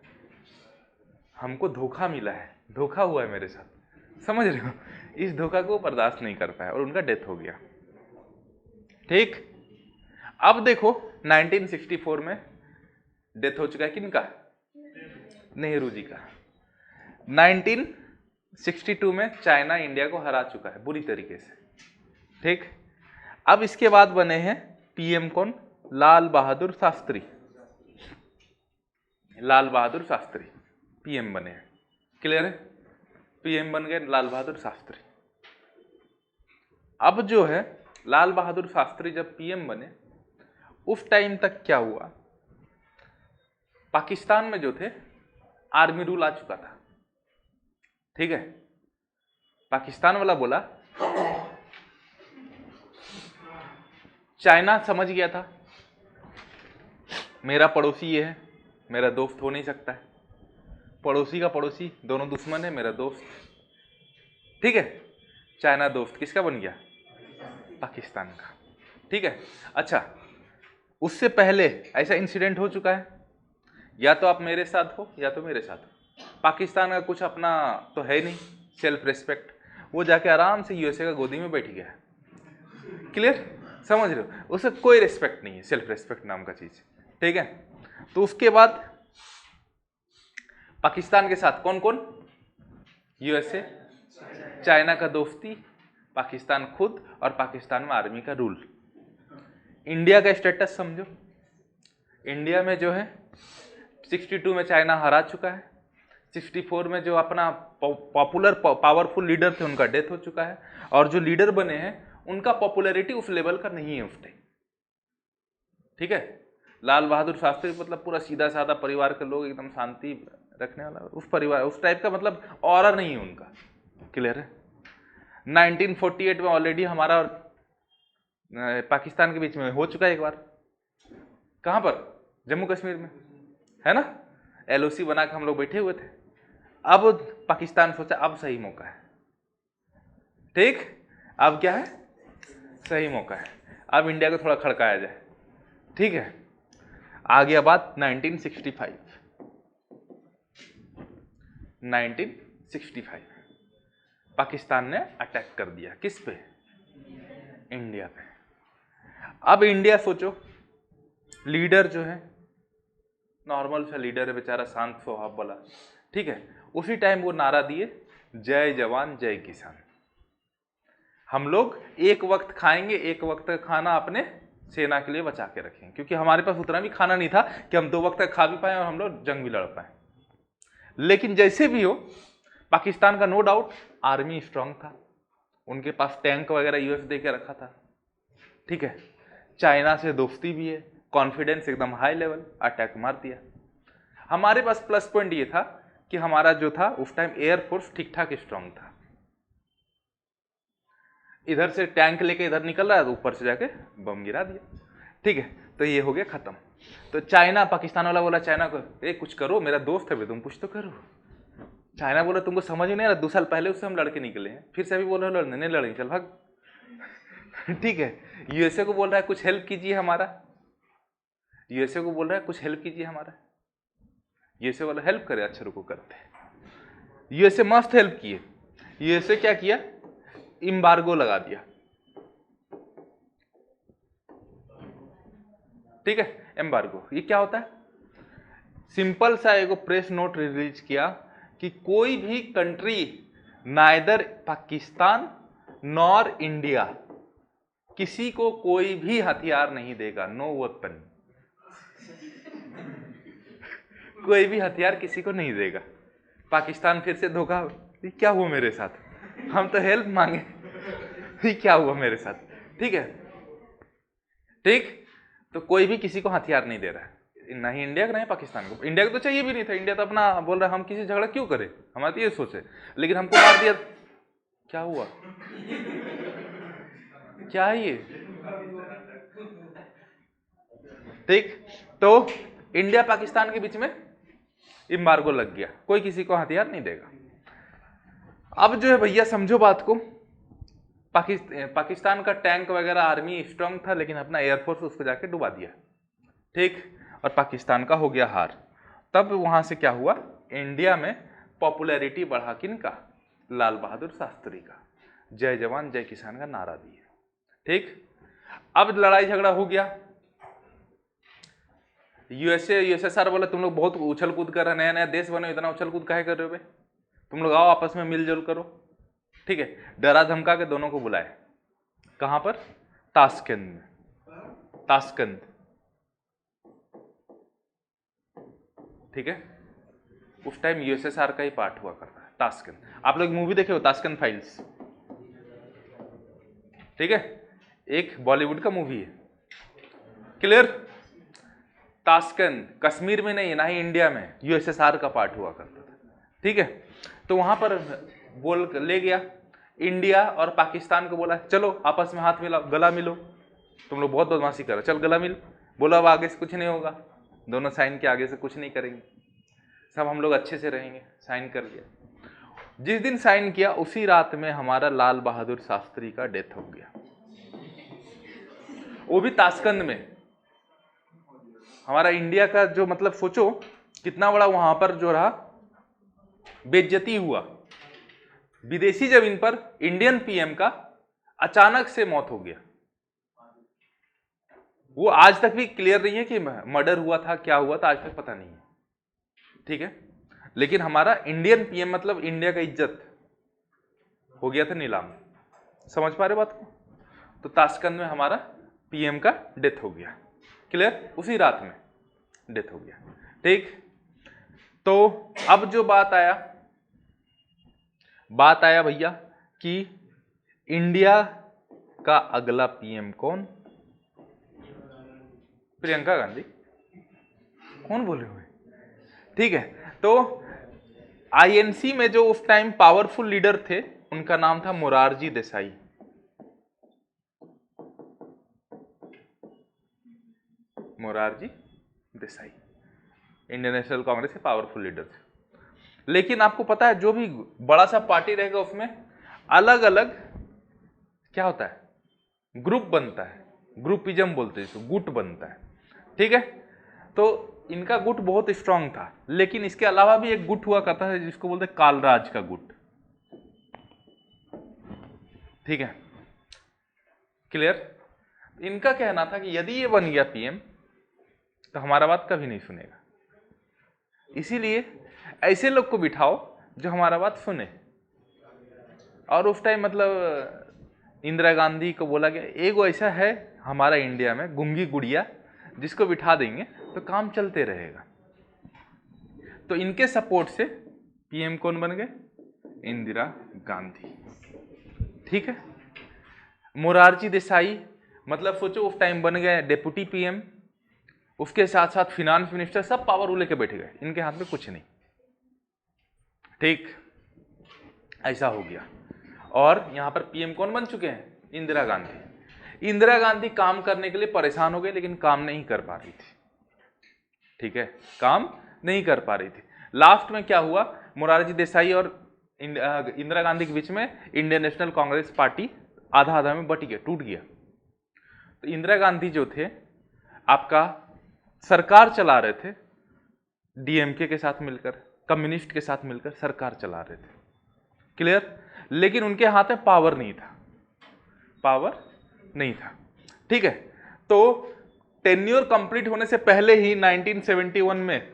हमको धोखा मिला है, धोखा हुआ है मेरे साथ, समझ रहे हो, इस धोखा को बर्दाश्त नहीं कर पाया और उनका डेथ हो गया। ठीक, अब देखो 1964 में डेथ हो चुका है किनका? नेहरू जी का। 1962 में चाइना इंडिया को हरा चुका है बुरी तरीके से। ठीक, अब इसके बाद बने हैं पीएम कौन? लाल बहादुर शास्त्री। लाल बहादुर शास्त्री पीएम बने हैं। क्लियर है? पीएम बन गए लाल बहादुर शास्त्री। अब जो है लाल बहादुर शास्त्री जब पीएम बने, उस टाइम तक क्या हुआ, पाकिस्तान में जो थे आर्मी रूल आ चुका था। ठीक है, पाकिस्तान वाला बोला, चाइना समझ गया था मेरा पड़ोसी ये है, मेरा दोस्त हो नहीं सकता है, पड़ोसी का पड़ोसी, दोनों दुश्मन है, मेरा दोस्त। ठीक है, चाइना दोस्त किसका बन गया? पाकिस्तान का। ठीक है, अच्छा उससे पहले ऐसा इंसिडेंट हो चुका है, या तो आप मेरे साथ हो या तो मेरे साथ हो। पाकिस्तान का कुछ अपना तो है नहीं, सेल्फ रिस्पेक्ट, वो जाके आराम से यूएसए का गोदी में बैठ गया। क्लियर? समझ रहे हो, उसे कोई रिस्पेक्ट नहीं है, सेल्फ रिस्पेक्ट नाम का चीज। ठीक है, तो उसके बाद पाकिस्तान के साथ कौन कौन? यूएसए, चाइना का दोस्ती, पाकिस्तान खुद, और पाकिस्तान में आर्मी का रूल। इंडिया का स्टेटस समझो, इंडिया में जो है 62 में चाइना हरा चुका है, 64 में जो अपना पॉपुलर पावरफुल लीडर थे उनका डेथ हो चुका है, और जो लीडर बने हैं उनका पॉपुलैरिटी उस लेवल का नहीं है उस टाइम। ठीक है, लाल बहादुर शास्त्री मतलब पूरा सीधा साधा परिवार के लोग, एकदम शांति रखने वाला, उस परिवार उस टाइप का मतलब ऑरा नहीं है उनका। क्लियर है? 1948 में ऑलरेडी हमारा और पाकिस्तान के बीच में हो चुका है एक बार। कहां पर? जम्मू कश्मीर में, है ना, एलओसी बना के हम लोग बैठे हुए थे। अब पाकिस्तान सोचा अब सही मौका है। ठीक, अब क्या है? सही मौका है, अब इंडिया को थोड़ा खड़काया जाए। ठीक है, आ गया बात 1965 पाकिस्तान ने अटैक कर दिया, किस पे? इंडिया पे। अब इंडिया सोचो, लीडर जो है नॉर्मल सा लीडर है बेचारा, शांत स्वभाव वाला। ठीक है, उसी टाइम वो नारा दिए, जय जवान जय किसान, हम लोग एक वक्त खाएंगे, एक वक्त का खाना अपने सेना के लिए बचा के रखेंगे, क्योंकि हमारे पास उतना भी खाना नहीं था कि हम 2 वक्त तक खा भी पाए और हम लोग जंग भी लड़ पाए। लेकिन जैसे भी हो, पाकिस्तान का नो डाउट आर्मी स्ट्रांग था, उनके पास टैंक वगैरह यूएस दे के रखा था। ठीक है, चाइना से दोस्ती भी है, कॉन्फिडेंस एकदम हाई लेवल, अटैक मार दिया। हमारे पास प्लस पॉइंट ये था कि हमारा जो था उस टाइम एयरफोर्स ठीक ठाक स्ट्रांग था, इधर से टैंक लेके इधर निकल रहा है तो ऊपर से जाके बम गिरा दिया। ठीक है, तो ये हो गया खत्म। तो चाइना, पाकिस्तान वाला बोला चाइना को, ए कुछ करो, मेरा दोस्त है, तुम कुछ तो करो। चाइना बोला तुमको समझ ही नहीं आ रहा, 2 साल पहले उससे हम लड़के निकले हैं, फिर से अभी बोल रहे हो लड़ने, नहीं लड़ेंगे, चल भाग। ठीक है, यूएसए को बोल रहा है कुछ हेल्प कीजिए हमारा, यूएसए को बोल रहा है कुछ हेल्प कीजिए हमारा, यूएसए वाला हेल्प करे, अच्छा रुको करते हैं। यूएसए मस्त हेल्प किए। यूएसए क्या किया? एम्बार्गो लगा दिया, ठीक है, एम्बार्गो ये क्या होता है? सिंपल सा एगो प्रेस नोट रिलीज किया कि कोई भी country neither Pakistan nor India किसी को कोई भी हथियार नहीं देगा, नो वेपन, कोई भी हथियार किसी को नहीं देगा। पाकिस्तान फिर से धोखा, ये क्या हुआ मेरे साथ, हम तो हेल्प मांगे, ये क्या हुआ मेरे साथ, ठीक है, ठीक। तो कोई भी किसी को हथियार नहीं दे रहा है, ना ही इंडिया को ना ही पाकिस्तान को। इंडिया को तो चाहिए भी नहीं था, इंडिया तो अपना बोल रहा है हम किसी झगड़ा क्यों करें, हमारा तो ये सोचे, लेकिन हमको मार दिया, क्या हुआ, क्या है ये, ठीक। तो इंडिया पाकिस्तान के बीच में एम्बार्गो लग गया, कोई किसी को हथियार नहीं देगा। अब जो है भैया समझो बात को, पाकिस्तान का टैंक वगैरह आर्मी स्ट्रांग था, लेकिन अपना एयरफोर्स उसको जाके डुबा दिया, ठीक, और पाकिस्तान का हो गया हार। तब वहां से क्या हुआ, इंडिया में पॉपुलैरिटी बढ़ा किनका, लाल बहादुर शास्त्री का, जय जवान जय किसान का नारा दिया, ठीक। अब लड़ाई झगड़ा हो गया, यूएसएसआर बोला तुम लोग बहुत उछल कूद कर रहे हैं, नया नया देश बने, इतना उछल कूद काहे कर रहे हो बे, तुम लोग आओ आपस में मिलजुल करो, ठीक है। डरा धमका के दोनों को बुलाए, कहां पर, ताशकंद में, ताशकंद, ठीक है। उस टाइम यूएसएसआर का ही पार्ट हुआ करता है ताशकंद। आप लोग मूवी देखे हो ताशकंद फाइल्स, ठीक है, एक बॉलीवुड का मूवी है, क्लियर। ताशकंद कश्मीर में नहीं, ना ही इंडिया में, यूएसएसआर का पार्ट हुआ करता था, ठीक है। तो वहां पर बोल ले गया, इंडिया और पाकिस्तान को बोला चलो आपस में हाथ मिलाओ, गला मिलो, तुम लोग बहुत बदमाशी कर रहे, चल गला मिल, बोला अब आगे से कुछ नहीं होगा, दोनों साइन के आगे से कुछ नहीं करेंगे, सब हम लोग अच्छे से रहेंगे, साइन कर लिया। जिस दिन साइन किया उसी रात में हमारा लाल बहादुर शास्त्री का डेथ हो गया, वो भी ताशकंद में। हमारा इंडिया का जो मतलब सोचो कितना बड़ा वहां पर जो रहा बेइज्जती हुआ, विदेशी जमीन पर इंडियन पीएम का अचानक से मौत हो गया। वो आज तक भी क्लियर नहीं है कि मर्डर हुआ था, क्या हुआ था, आज तक पता नहीं है, ठीक है। लेकिन हमारा इंडियन पीएम मतलब इंडिया का इज्जत हो गया था नीलाम, समझ पा रहे बात को। तो ताशकंद में हमारा पीएम का डेथ हो गया, क्लियर, उसी रात में डेथ हो गया, ठीक। तो अब जो बात आया भैया कि इंडिया का अगला पीएम कौन, प्रियंका गांधी, कौन बोले हुए, ठीक है। तो आईएनसी में जो उस टाइम पावरफुल लीडर थे उनका नाम था मोरारजी देसाई, मोरारजी देसाई, इंडियन नेशनल कांग्रेस के पावरफुल लीडर थे। लेकिन आपको पता है जो भी बड़ा सा पार्टी रहेगा उसमें अलग अलग क्या होता है, ग्रुप बनता है, ग्रुपिज्म बोलते हैं इसको, गुट बनता है, ठीक है। तो इनका गुट बहुत स्ट्रांग था, लेकिन इसके अलावा भी एक गुट हुआ करता है जिसको बोलते हैं कालराज का गुट, ठीक है, क्लियर। इनका कहना था कि यदि ये बन गया पीएम तो हमारा बात कभी नहीं सुनेगा, इसीलिए ऐसे लोग को बिठाओ जो हमारा बात सुने। और उस टाइम मतलब इंदिरा गांधी को बोला गया एगो ऐसा है हमारा इंडिया में गुंगी गुड़िया, जिसको बिठा देंगे तो काम चलते रहेगा। तो इनके सपोर्ट से पीएम कौन बन गए, इंदिरा गांधी, ठीक है। मोरारजी देसाई मतलब सोचो उस टाइम बन गए डेप्यूटी पीएम, उसके साथ साथ फिनांस मिनिस्टर, सब पावर वो लेके बैठ गए, इनके हाथ में कुछ नहीं, ठीक, ऐसा हो गया। और यहां पर पीएम कौन बन चुके हैं, इंदिरा गांधी। इंदिरा गांधी काम करने के लिए परेशान हो गए, लेकिन काम नहीं कर पा रही थी, ठीक है, काम नहीं कर पा रही थी। लास्ट में क्या हुआ, मोरारजी देसाई और इंदिरा गांधी के बीच में इंडियन नेशनल कांग्रेस पार्टी आधा आधा में बट गया, टूट गया। तो इंदिरा गांधी जो थे आपका सरकार चला रहे थे, डीएमके के साथ मिलकर, कम्युनिस्ट के साथ मिलकर सरकार चला रहे थे, क्लियर। लेकिन उनके हाथ में पावर नहीं था, पावर नहीं था, ठीक है। तो टेन्योर कंप्लीट होने से पहले ही 1971 में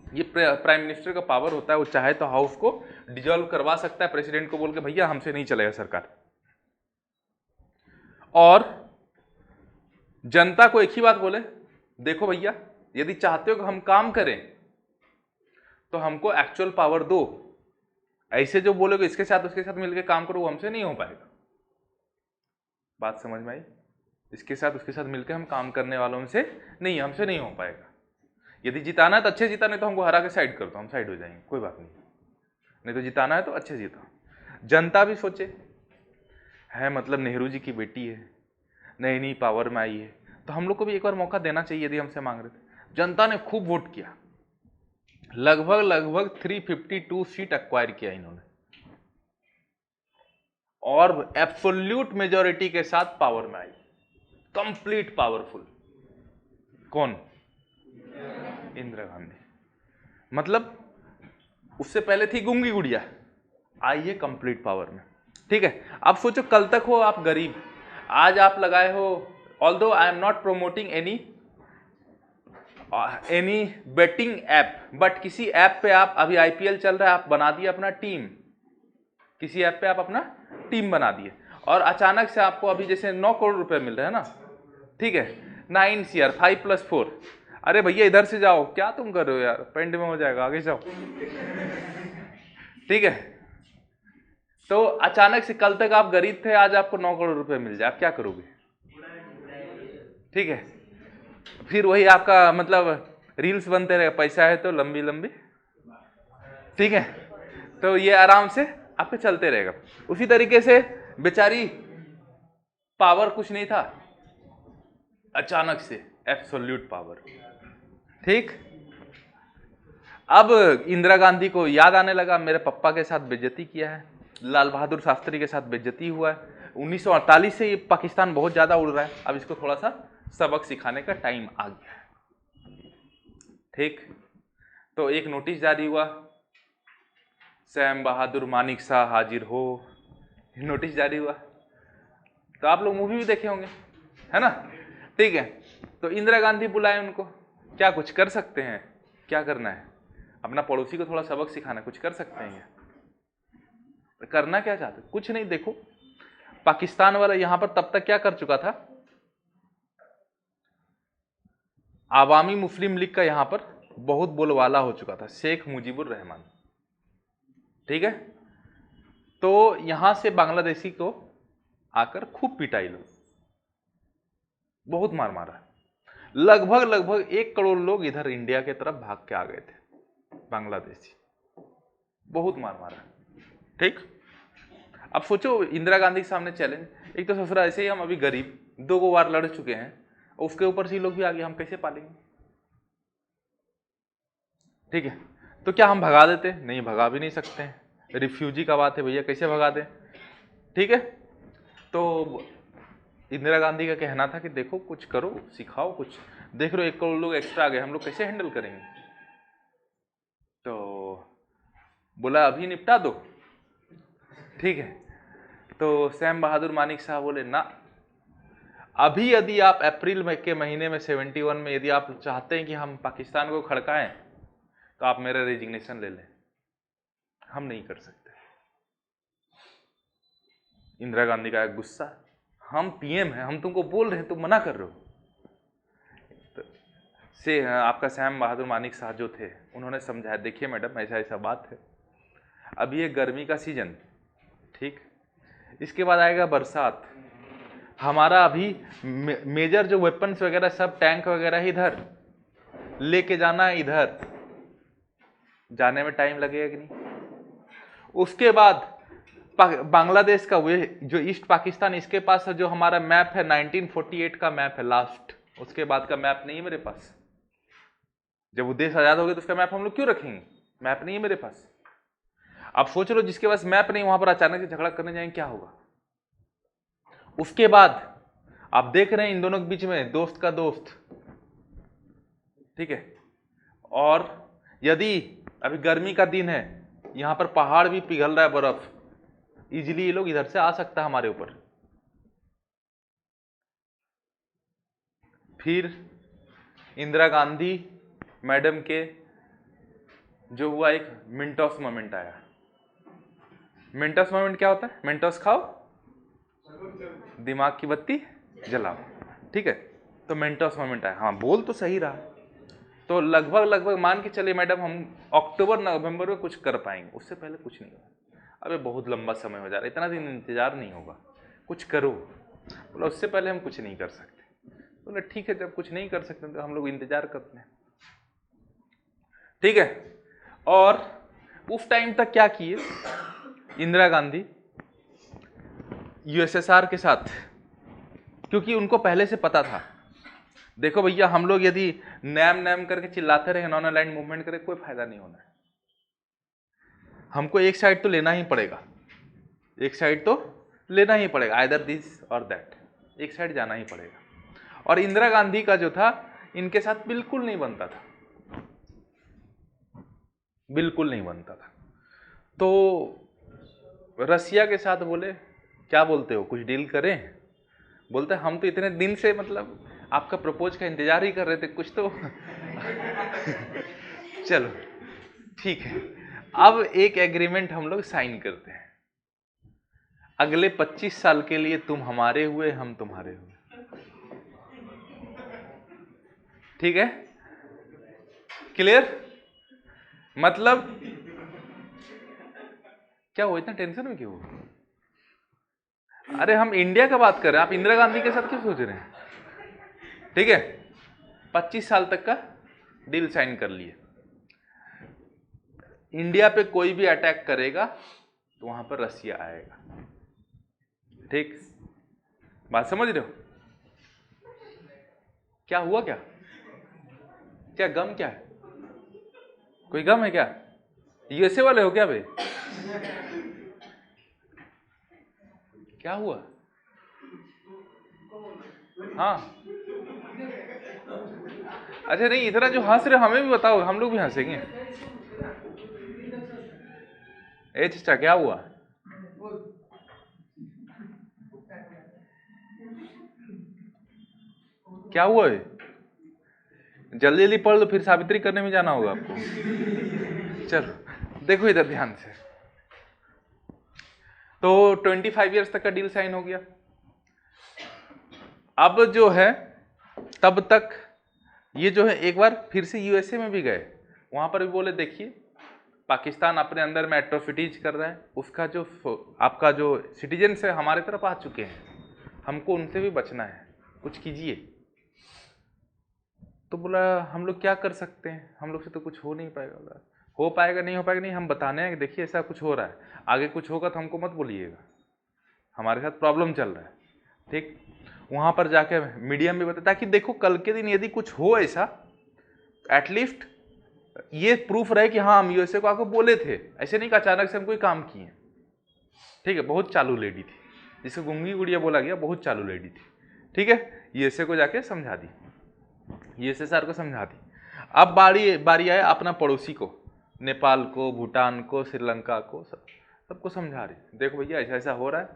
ये प्राइम मिनिस्टर का पावर होता है, वो चाहे तो हाउस को डिसॉल्व करवा सकता है प्रेसिडेंट को बोल के भैया हमसे नहीं चलेगा सरकार। और जनता को एक ही बात बोले, देखो भैया यदि चाहते हो कि हम काम करें तो हमको एक्चुअल पावर दो, ऐसे जो बोलोगे इसके साथ उसके साथ मिलकर काम करो वो हमसे नहीं हो पाएगा। बात समझ में आई? इसके साथ उसके साथ मिलकर हम काम करने वालों से नहीं, हमसे नहीं हो पाएगा। यदि जिताना है तो अच्छे जिता, नहीं तो हमको हरा के साइड कर दो, हम साइड हो जाएंगे, कोई बात नहीं। नहीं तो जिताना है तो अच्छे जीता। जनता भी सोचे है मतलब नेहरू जी की बेटी है, नई नई पावर में आई है, तो हम लोग को भी एक बार मौका देना चाहिए यदि हमसे मांग रहे थे। जनता ने खूब वोट किया, लगभग 352 सीट एक्वायर किया इन्होंने, और एब्सोल्यूट मेजॉरिटी के साथ पावर में आई, कंप्लीट पावरफुल। कौन? इंदिरा गांधी। मतलब उससे पहले थी गूंगी गुड़िया, आई है कंप्लीट पावर में। ठीक है, अब सोचो कल तक हो आप गरीब, आज आप लगाए हो, although I am not promoting any betting app, but किसी ऐप पे आप, अभी आईपीएल चल रहा है, आप बना दिए अपना टीम, किसी ऐप पे आप अपना टीम बना दिए, और अचानक से आपको अभी जैसे 9 करोड़ रुपए मिल रहे हैं ना, ठीक है, 9 CR 5 + 4, अरे भैया इधर से जाओ, क्या तुम कर रहे हो यार, पेंट में हो जाएगा, आगे जाओ। ठीक है, तो अचानक से कल तक आप गरीब थे, आज आपको 9 करोड़ रुपए मिल जाए, आप क्या करोगे? ठीक है, फिर वही आपका मतलब रील्स बनते रहे, पैसा है तो लंबी लंबी, ठीक है, तो ये आराम से आपके चलते रहेगा। उसी तरीके से बेचारी पावर कुछ नहीं था, अचानक से एब्सोल्यूट पावर। ठीक, अब इंदिरा गांधी को याद आने लगा मेरे पापा के साथ बेइज्जती किया है, लाल बहादुर शास्त्री के साथ बेइज्जती हुआ है, 1948 से ये पाकिस्तान बहुत ज्यादा उड़ रहा है, अब इसको थोड़ा सा सबक सिखाने का टाइम आ गया है। ठीक, तो एक नोटिस जारी हुआ, सैम बहादुर मानिक शाह हाजिर हो, नोटिस जारी हुआ। तो आप लोग मूवी भी देखे होंगे, है ना? ठीक है, तो इंदिरा गांधी बुलाए उनको, क्या कुछ कर सकते हैं? क्या करना है? अपना पड़ोसी को थोड़ा सबक सिखाना, कुछ कर सकते हैं? करना क्या चाहते? कुछ नहीं। देखो पाकिस्तान वाला यहां पर तब तक क्या कर चुका था, आवामी मुस्लिम लीग का यहां पर बहुत बोलबाला हो चुका था, शेख मुजीबुर रहमान। ठीक है, तो यहां से बांग्लादेशी को आकर खूब पिटाई, लोग बहुत मार मारा, लगभग 1 करोड़ लोग इधर इंडिया के तरफ भाग के आ गए थे, बांग्लादेशी, बहुत मार मारा। ठीक, अब सोचो इंदिरा गांधी के सामने चैलेंज, एक तो ससुरा ऐसे ही हम अभी गरीब 2 बार लड़ चुके हैं, उसके ऊपर से लोग भी आगे, हम कैसे पालेंगे? ठीक है, तो क्या हम भगा देते? नहीं, भगा भी नहीं सकते हैं, रिफ्यूजी का बात है भैया, कैसे भगा दें? ठीक है, तो इंदिरा गांधी का कहना था कि देखो कुछ करो, सिखाओ कुछ, देख लो 1 करोड़ लोग एक्स्ट्रा आ गए, हम लोग कैसे हैंडल करेंगे? तो बोला अभी निपटा दो। ठीक है, तो सैम बहादुर मानिक साहब बोले ना, अभी यदि आप अप्रैल के महीने में 71 में यदि आप चाहते हैं कि हम पाकिस्तान को खड़काएं तो आप मेरा रेजिग्नेशन ले लें, हम नहीं कर सकते। इंदिरा गांधी का गुस्सा, हम पीएम हैं, हम तुमको बोल रहे हैं, तुम मना कर रहे हो। तो से आपका सैम बहादुर मानिक साहब जो थे, उन्होंने समझाया, देखिए मैडम ऐसा ऐसा बात है, अभी ये गर्मी का सीजन, ठीक, इसके बाद आएगा बरसात, हमारा अभी मेजर जो वेपन्स वगैरह सब टैंक वगैरह इधर लेके जाना है, इधर जाने में टाइम लगेगा कि नहीं? उसके बाद बांग्लादेश का वे जो ईस्ट पाकिस्तान, इसके पास जो हमारा मैप है 1948 का मैप है लास्ट, उसके बाद का मैप नहीं है मेरे पास। जब वो देश आजाद हो गया तो उसका मैप हम लोग क्यों रखेंगे? मैप नहीं है मेरे पास। अब सोच लो जिसके पास मैप नहीं, वहां पर अचानक से झगड़ा करने जाएंगे, क्या होगा? उसके बाद आप देख रहे हैं इन दोनों के बीच में दोस्त का दोस्त, ठीक है, और यदि अभी गर्मी का दिन है, यहां पर पहाड़ भी पिघल रहा है, बर्फ, इजीली ये लोग इधर से आ सकता है हमारे ऊपर। फिर इंदिरा गांधी मैडम के जो हुआ एक मिंटोस मोमेंट आया। मिंटोस मोमेंट क्या होता है? मिंटोस खाओ दिमाग की बत्ती जलाओ, ठीक है। तो मिंटोस मोमेंट आया, हाँ बोल तो सही रहा। तो लगभग मान के चलिए मैडम हम अक्टूबर नवंबर में कुछ कर पाएंगे, उससे पहले कुछ नहीं होगा। अबे बहुत लंबा समय हो जा रहा है, इतना दिन इंतजार नहीं होगा, कुछ करो। बोला उससे पहले हम कुछ नहीं कर सकते। बोले ठीक है, जब कुछ नहीं कर सकते तो हम लोग इंतजार करते हैं, ठीक है। और उस टाइम तक क्या किए इंदिरा गांधी यूएसएसआर के साथ, क्योंकि उनको पहले से पता था, देखो भैया हम लोग यदि नैम नैम करके चिल्लाते रहे, नॉन अलाइंड मूवमेंट करें, कोई फायदा नहीं होना है। हमको एक साइड तो लेना ही पड़ेगा, एक साइड तो लेना ही पड़ेगा, आइदर दिस और दैट, एक साइड जाना ही पड़ेगा। और इंदिरा गांधी का जो था इनके साथ बिल्कुल नहीं बनता था, बिल्कुल नहीं बनता था। तो रसिया के साथ बोले क्या बोलते हो, कुछ डील करें? बोलते हम तो इतने दिन से मतलब आपका प्रपोज का इंतजार ही कर रहे थे, कुछ तो चलो ठीक है। अब एक एग्रीमेंट हम लोग साइन करते हैं, अगले 25 साल के लिए तुम हमारे हुए, हम तुम्हारे हुए, ठीक है, क्लियर? मतलब क्या हो, इतना टेंशन में क्यों? अरे हम इंडिया का बात कर रहे हैं, आप इंदिरा गांधी के साथ क्यों सोच रहे हैं? ठीक है, 25 साल तक का डील साइन कर लिए। इंडिया पे कोई भी अटैक करेगा तो वहां पर रसिया आएगा, ठीक? बात समझ रहे हो? क्या हुआ? क्या क्या गम क्या है? कोई गम है क्या? यूएसए वाले हो क्या भाई? क्या हुआ? हाँ अच्छा, नहीं इतना जो हंस रहे हमें भी बताओ, हम लोग भी हंसेंगे। ए चाचा क्या हुआ? क्या हुआ है? जल्दी जल्दी पढ़ लो, फिर सावित्री करने में जाना होगा आपको। चलो देखो इधर ध्यान से। तो 25 ईयर्स तक का डील साइन हो गया। अब जो है तब तक ये जो है एक बार फिर से यूएसए में भी गए, वहां पर भी बोले देखिए पाकिस्तान अपने अंदर में एट्रोसिटीज कर रहा है, उसका जो आपका जो सिटीजन है हमारे तरफ आ चुके हैं, हमको उनसे भी बचना है, कुछ कीजिए। तो बोला हम लोग क्या कर सकते हैं, हम लोग से तो कुछ हो नहीं पाएगा। हो पाएगा नहीं हो पाएगा नहीं, हम बताने हैं कि देखिए ऐसा कुछ हो रहा है, आगे कुछ होगा तो हमको मत बोलिएगा, हमारे साथ प्रॉब्लम चल रहा है, ठीक? वहां पर जाके मीडियम में बता, ताकि देखो कल के दिन यदि कुछ हो ऐसा, एटलीस्ट ये प्रूफ रहे कि हाँ हम यूएसए को आकर बोले थे, ऐसे नहीं कि अचानक से हम कोई काम किए, ठीक है। बहुत चालू लेडी थी, जिसे गुंगी गुड़िया बोला गया, बहुत चालू लेडी थी, ठीक है। यूएसए को जाके समझा दी, यूएसए सर को समझा दी। अब बारी आया अपना पड़ोसी को, नेपाल को, भूटान को, श्रीलंका को, सबको समझा रही, देखो भैया ऐसा ऐसा हो रहा है,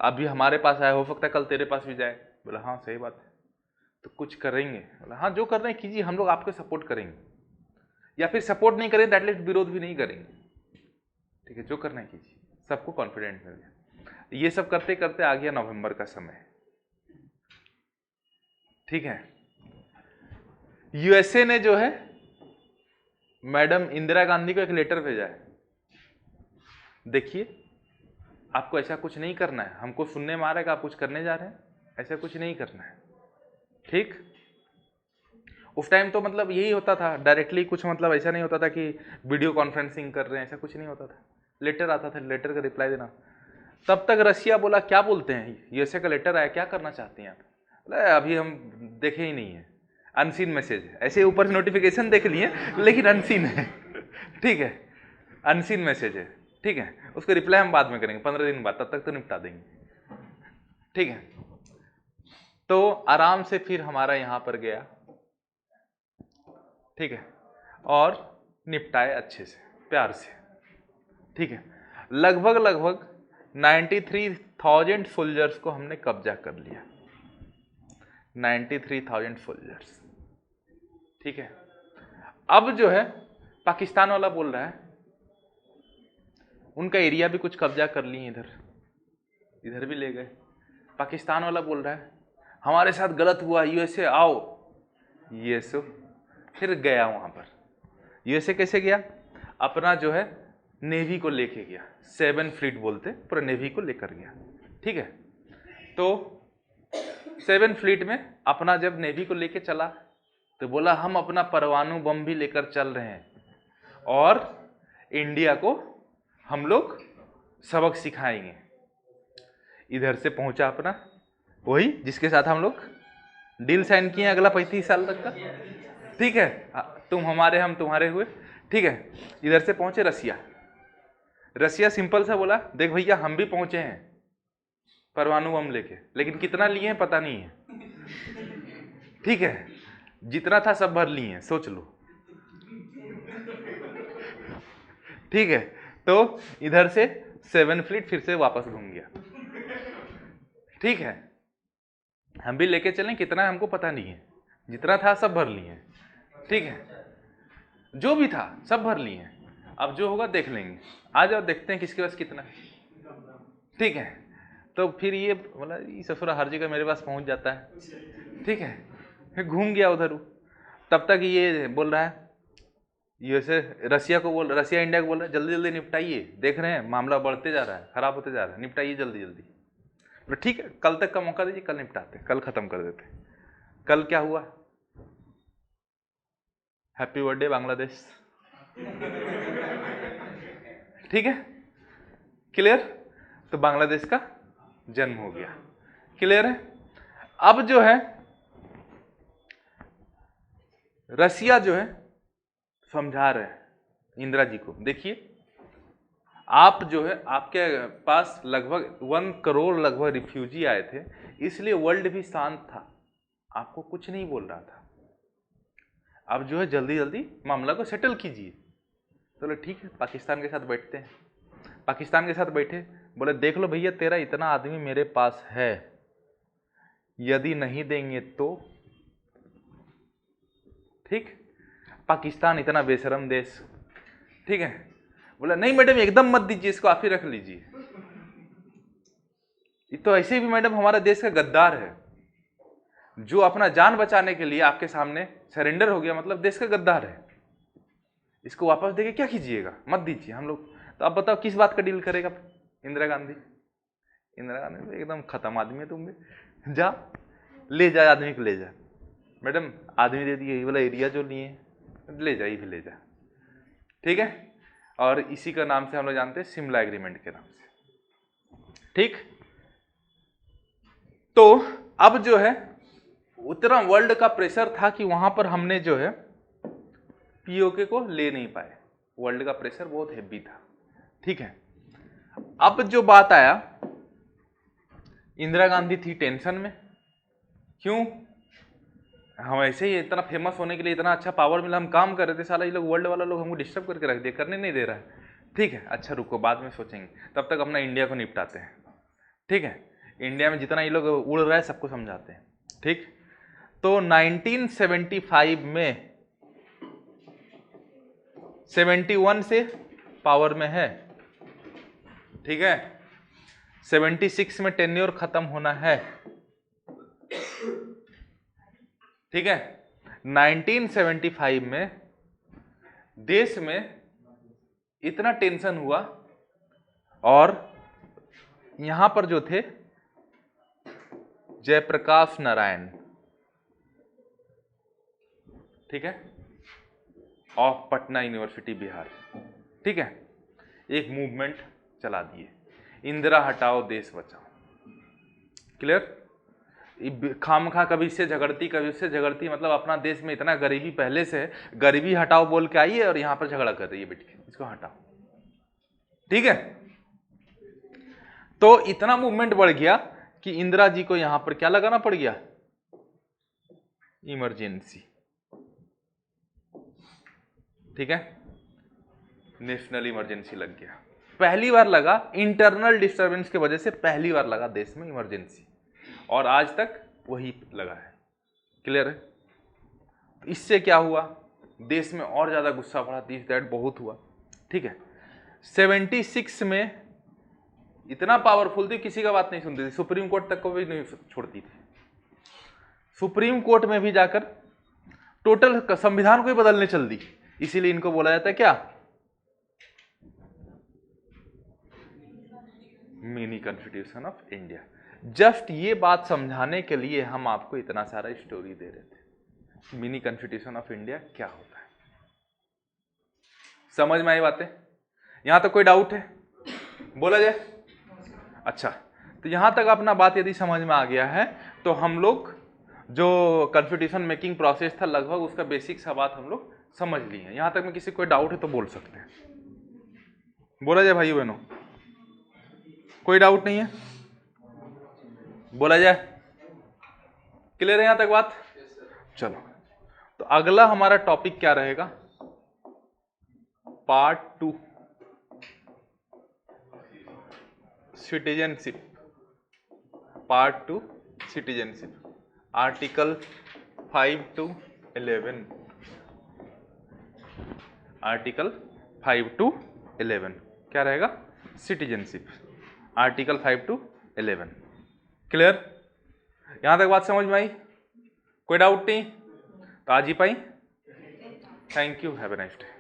अभी हमारे पास आया, हो सकता है कल तेरे पास भी जाए। बोला हाँ सही बात है, तो कुछ करेंगे? बोला हाँ जो कर रहे हैं कीजिए, हम लोग आपको सपोर्ट करेंगे, या फिर सपोर्ट नहीं करें तो एटलीस्ट विरोध भी नहीं करेंगे, ठीक है, जो करना है कीजिए। सबको कॉन्फिडेंट मिल गया। ये सब करते करते आ गया नवंबर का समय, ठीक है। यूएसए ने जो है मैडम इंदिरा गांधी को एक लेटर भेजा है, देखिए आपको ऐसा कुछ नहीं करना है, हमको सुनने में आ रहा है कि आप कुछ करने जा रहे हैं, ऐसा कुछ नहीं करना है, ठीक? उस टाइम तो मतलब यही होता था डायरेक्टली, कुछ मतलब ऐसा नहीं होता था कि वीडियो कॉन्फ्रेंसिंग कर रहे हैं, ऐसा कुछ नहीं होता था, लेटर आता था, लेटर का रिप्लाई देना। तब तक रसिया बोला क्या बोलते हैं, यूएसए का लेटर आया, क्या करना चाहते हैं आप? बोला अभी हम देखे ही नहीं है, अनसीन मैसेज है, ऐसे ऊपर नोटिफिकेशन देख लिए लेकिन अनसीन है, ठीक है, अनसीन मैसेज है, ठीक है, उसको रिप्लाई हम बाद में करेंगे 15 दिन बाद, तब तक तो निपटा देंगे, ठीक है। तो आराम से फिर हमारा यहां पर गया, ठीक है, और निपटाए अच्छे से, प्यार से, ठीक है। लगभग 93,000 सोल्जर्स को हमने कब्जा कर लिया, 93,000 सोल्जर्स। ठीक है, अब जो है पाकिस्तान वाला बोल रहा है उनका एरिया भी कुछ कब्जा कर लिए, इधर भी ले गए। पाकिस्तान वाला बोल रहा है हमारे साथ गलत हुआ, यूएसए आओ। यूएसए फिर गया वहां पर। यूएसए कैसे गया? अपना जो है नेवी को लेके गया, 7 फ्लीट बोलते, पूरा नेवी को लेकर गया। ठीक है, तो 7 फ्लीट में अपना जब नेवी को लेके चला तो बोला हम अपना परमाणु बम भी लेकर चल रहे हैं और इंडिया को हम लोग सबक सिखाएंगे। इधर से पहुंचा अपना वही जिसके साथ हम लोग डील साइन किए अगला 35 साल तक का। ठीक है, तुम हमारे हम तुम्हारे हुए। ठीक है, इधर से पहुंचे रसिया। रसिया सिंपल सा बोला देख भैया हम भी पहुंचे हैं परमाणु बम लेके, लेकिन कितना लिए हैं पता नहीं है। ठीक है, जितना था सब भर लिए हैं, सोच लो। ठीक है, तो इधर से 7 फ्लीट फिर से वापस घूम गया। ठीक है, हम भी लेके चलें, कितना हमको पता नहीं है, जितना था सब भर लिए हैं। ठीक है, जो भी था सब भर लिए हैं, अब जो होगा देख लेंगे। आ जाओ देखते हैं किसके पास कितना है। ठीक है, तो फिर ये बोला ससुरा हर जगह मेरे पास पहुंच जाता है। ठीक है, फिर घूम गया उधर। तब तक ये बोल रहा है यूएसए रसिया को बोल, रसिया इंडिया को बोल रहा है जल्दी जल्दी निपटाइए, देख रहे हैं मामला बढ़ते जा रहा है, खराब होते जा रहा है, निपटाइए जल्दी जल्दी। तो ठीक है, कल तक का मौका दीजिए, कल निपटाते, कल खत्म कर देते। कल क्या हुआ? Happy birthday Bangladesh. ठीक है, क्लियर? तो बांग्लादेश का जन्म हो गया। क्लियर है? अब जो है रसिया जो है समझा रहे हैं इंदिरा जी को, देखिए आप जो है आपके पास लगभग 1 करोड़ लगभग रिफ्यूजी आए थे, इसलिए वर्ल्ड भी शांत था, आपको कुछ नहीं बोल रहा था। अब जो है जल्दी जल्दी मामला को सेटल कीजिए। चलो ठीक है, पाकिस्तान के साथ बैठते हैं। पाकिस्तान के साथ बैठे, बोले देख लो भैया तेरा इतना आदमी मेरे पास है, यदि नहीं देंगे तो। ठीक, पाकिस्तान इतना बेशरम देश। ठीक है, बोला नहीं मैडम एकदम मत दीजिए, इसको आप ही रख लीजिए। ये तो ऐसे भी मैडम हमारा देश का गद्दार है, जो अपना जान बचाने के लिए आपके सामने सरेंडर हो गया, मतलब देश का गद्दार है। इसको वापस देके क्या कीजिएगा, मत दीजिए हम लोग। तो अब बताओ किस बात का डील करेगा इंदिरा गांधी? इंदिरा गांधी एकदम खत्म आदमी है, तुम भी जा ले जा आदमी को ले जा। मैडम आदमी दे दिए, ये वाला एरिया जो लिए ले जा, ये भी ले जा। ठीक है, और इसी का नाम से हम लोग जानते हैं शिमला एग्रीमेंट के नाम से। ठीक, तो अब जो है उतना वर्ल्ड का प्रेशर था कि वहां पर हमने जो है पीओके को ले नहीं पाए, वर्ल्ड का प्रेशर बहुत हेवी था। ठीक है, अब जो बात आया, इंदिरा गांधी थी टेंशन में। क्यों? हम ऐसे ही इतना फेमस होने के लिए इतना अच्छा पावर मिला, हम काम कर रहे थे, साला ये लोग वर्ल्ड वाला लोग हमको डिस्टर्ब करके रख दिया, करने नहीं दे रहा है। ठीक है, अच्छा रुको बाद में सोचेंगे, तब तक अपना इंडिया को निपटाते हैं। ठीक है, इंडिया में जितना ये लोग उड़ रहा है सबको समझाते हैं। ठीक, तो 1975 में 71 से पावर में है। ठीक है, 76 में टेन्योर खत्म होना है। ठीक है, 1975 में देश में इतना टेंशन हुआ और यहां पर जो थे जयप्रकाश नारायण, ठीक है, ऑफ पटना यूनिवर्सिटी बिहार, ठीक है, एक मूवमेंट चला दिए, इंदिरा हटाओ देश बचाओ। क्लियर? खामखा कभी इससे झगड़ती कभी उससे झगड़ती, मतलब अपना देश में इतना गरीबी पहले से है, गरीबी हटाओ बोल के आई है और यहां पर झगड़ा कर रही है बैठ के, इसको हटाओ। ठीक है, तो इतना मूवमेंट बढ़ गया कि इंदिरा जी को यहां पर क्या लगाना पड़ गया? इमरजेंसी। ठीक है, नेशनल इमरजेंसी लग गया। पहली बार लगा इंटरनल डिस्टरबेंस की वजह से, पहली बार लगा देश में इमरजेंसी, और आज तक वही लगा है। क्लियर है? तो इससे क्या हुआ, देश में और ज्यादा गुस्सा बढ़ा, दिस दैट बहुत हुआ, ठीक है। 76 में इतना पावरफुल थी, किसी का बात नहीं सुनती थी, सुप्रीम कोर्ट तक को भी नहीं छोड़ती थी। सुप्रीम कोर्ट में भी जाकर टोटल संविधान को ही बदलने चल दी। इसीलिए इनको बोला जाता है क्या, mini constitution of India. Just ये बात समझाने के लिए हम आपको इतना सारा स्टोरी दे रहे थे, मिनी कॉन्स्टिट्यूशन ऑफ इंडिया क्या होता है। समझ में आई बातें? यहां तक कोई डाउट है, बोला जाए? अच्छा, तो यहां तक अपना बात यदि समझ में आ गया है तो हम लोग जो कॉन्स्टिट्यूशन मेकिंग प्रोसेस था लगभग उसका बेसिक सा बात हम लोग समझ लिए हैं। यहां तक में किसी कोई डाउट है तो बोल सकते हैं, बोला जाए भाई बहनों? कोई डाउट नहीं है, बोला जाए? क्लियर है यहां तक बात? चलो, तो अगला हमारा टॉपिक क्या रहेगा, part 2, citizenship. Part 2 citizenship, article 5 to 11, article 5 to 11 क्या रहेगा, सिटीजनशिप, आर्टिकल 5 to 11। क्लियर? यहां तक बात समझ में आई? कोई डाउट नहीं? तो आज ही पाई। Thank you, have a nice day.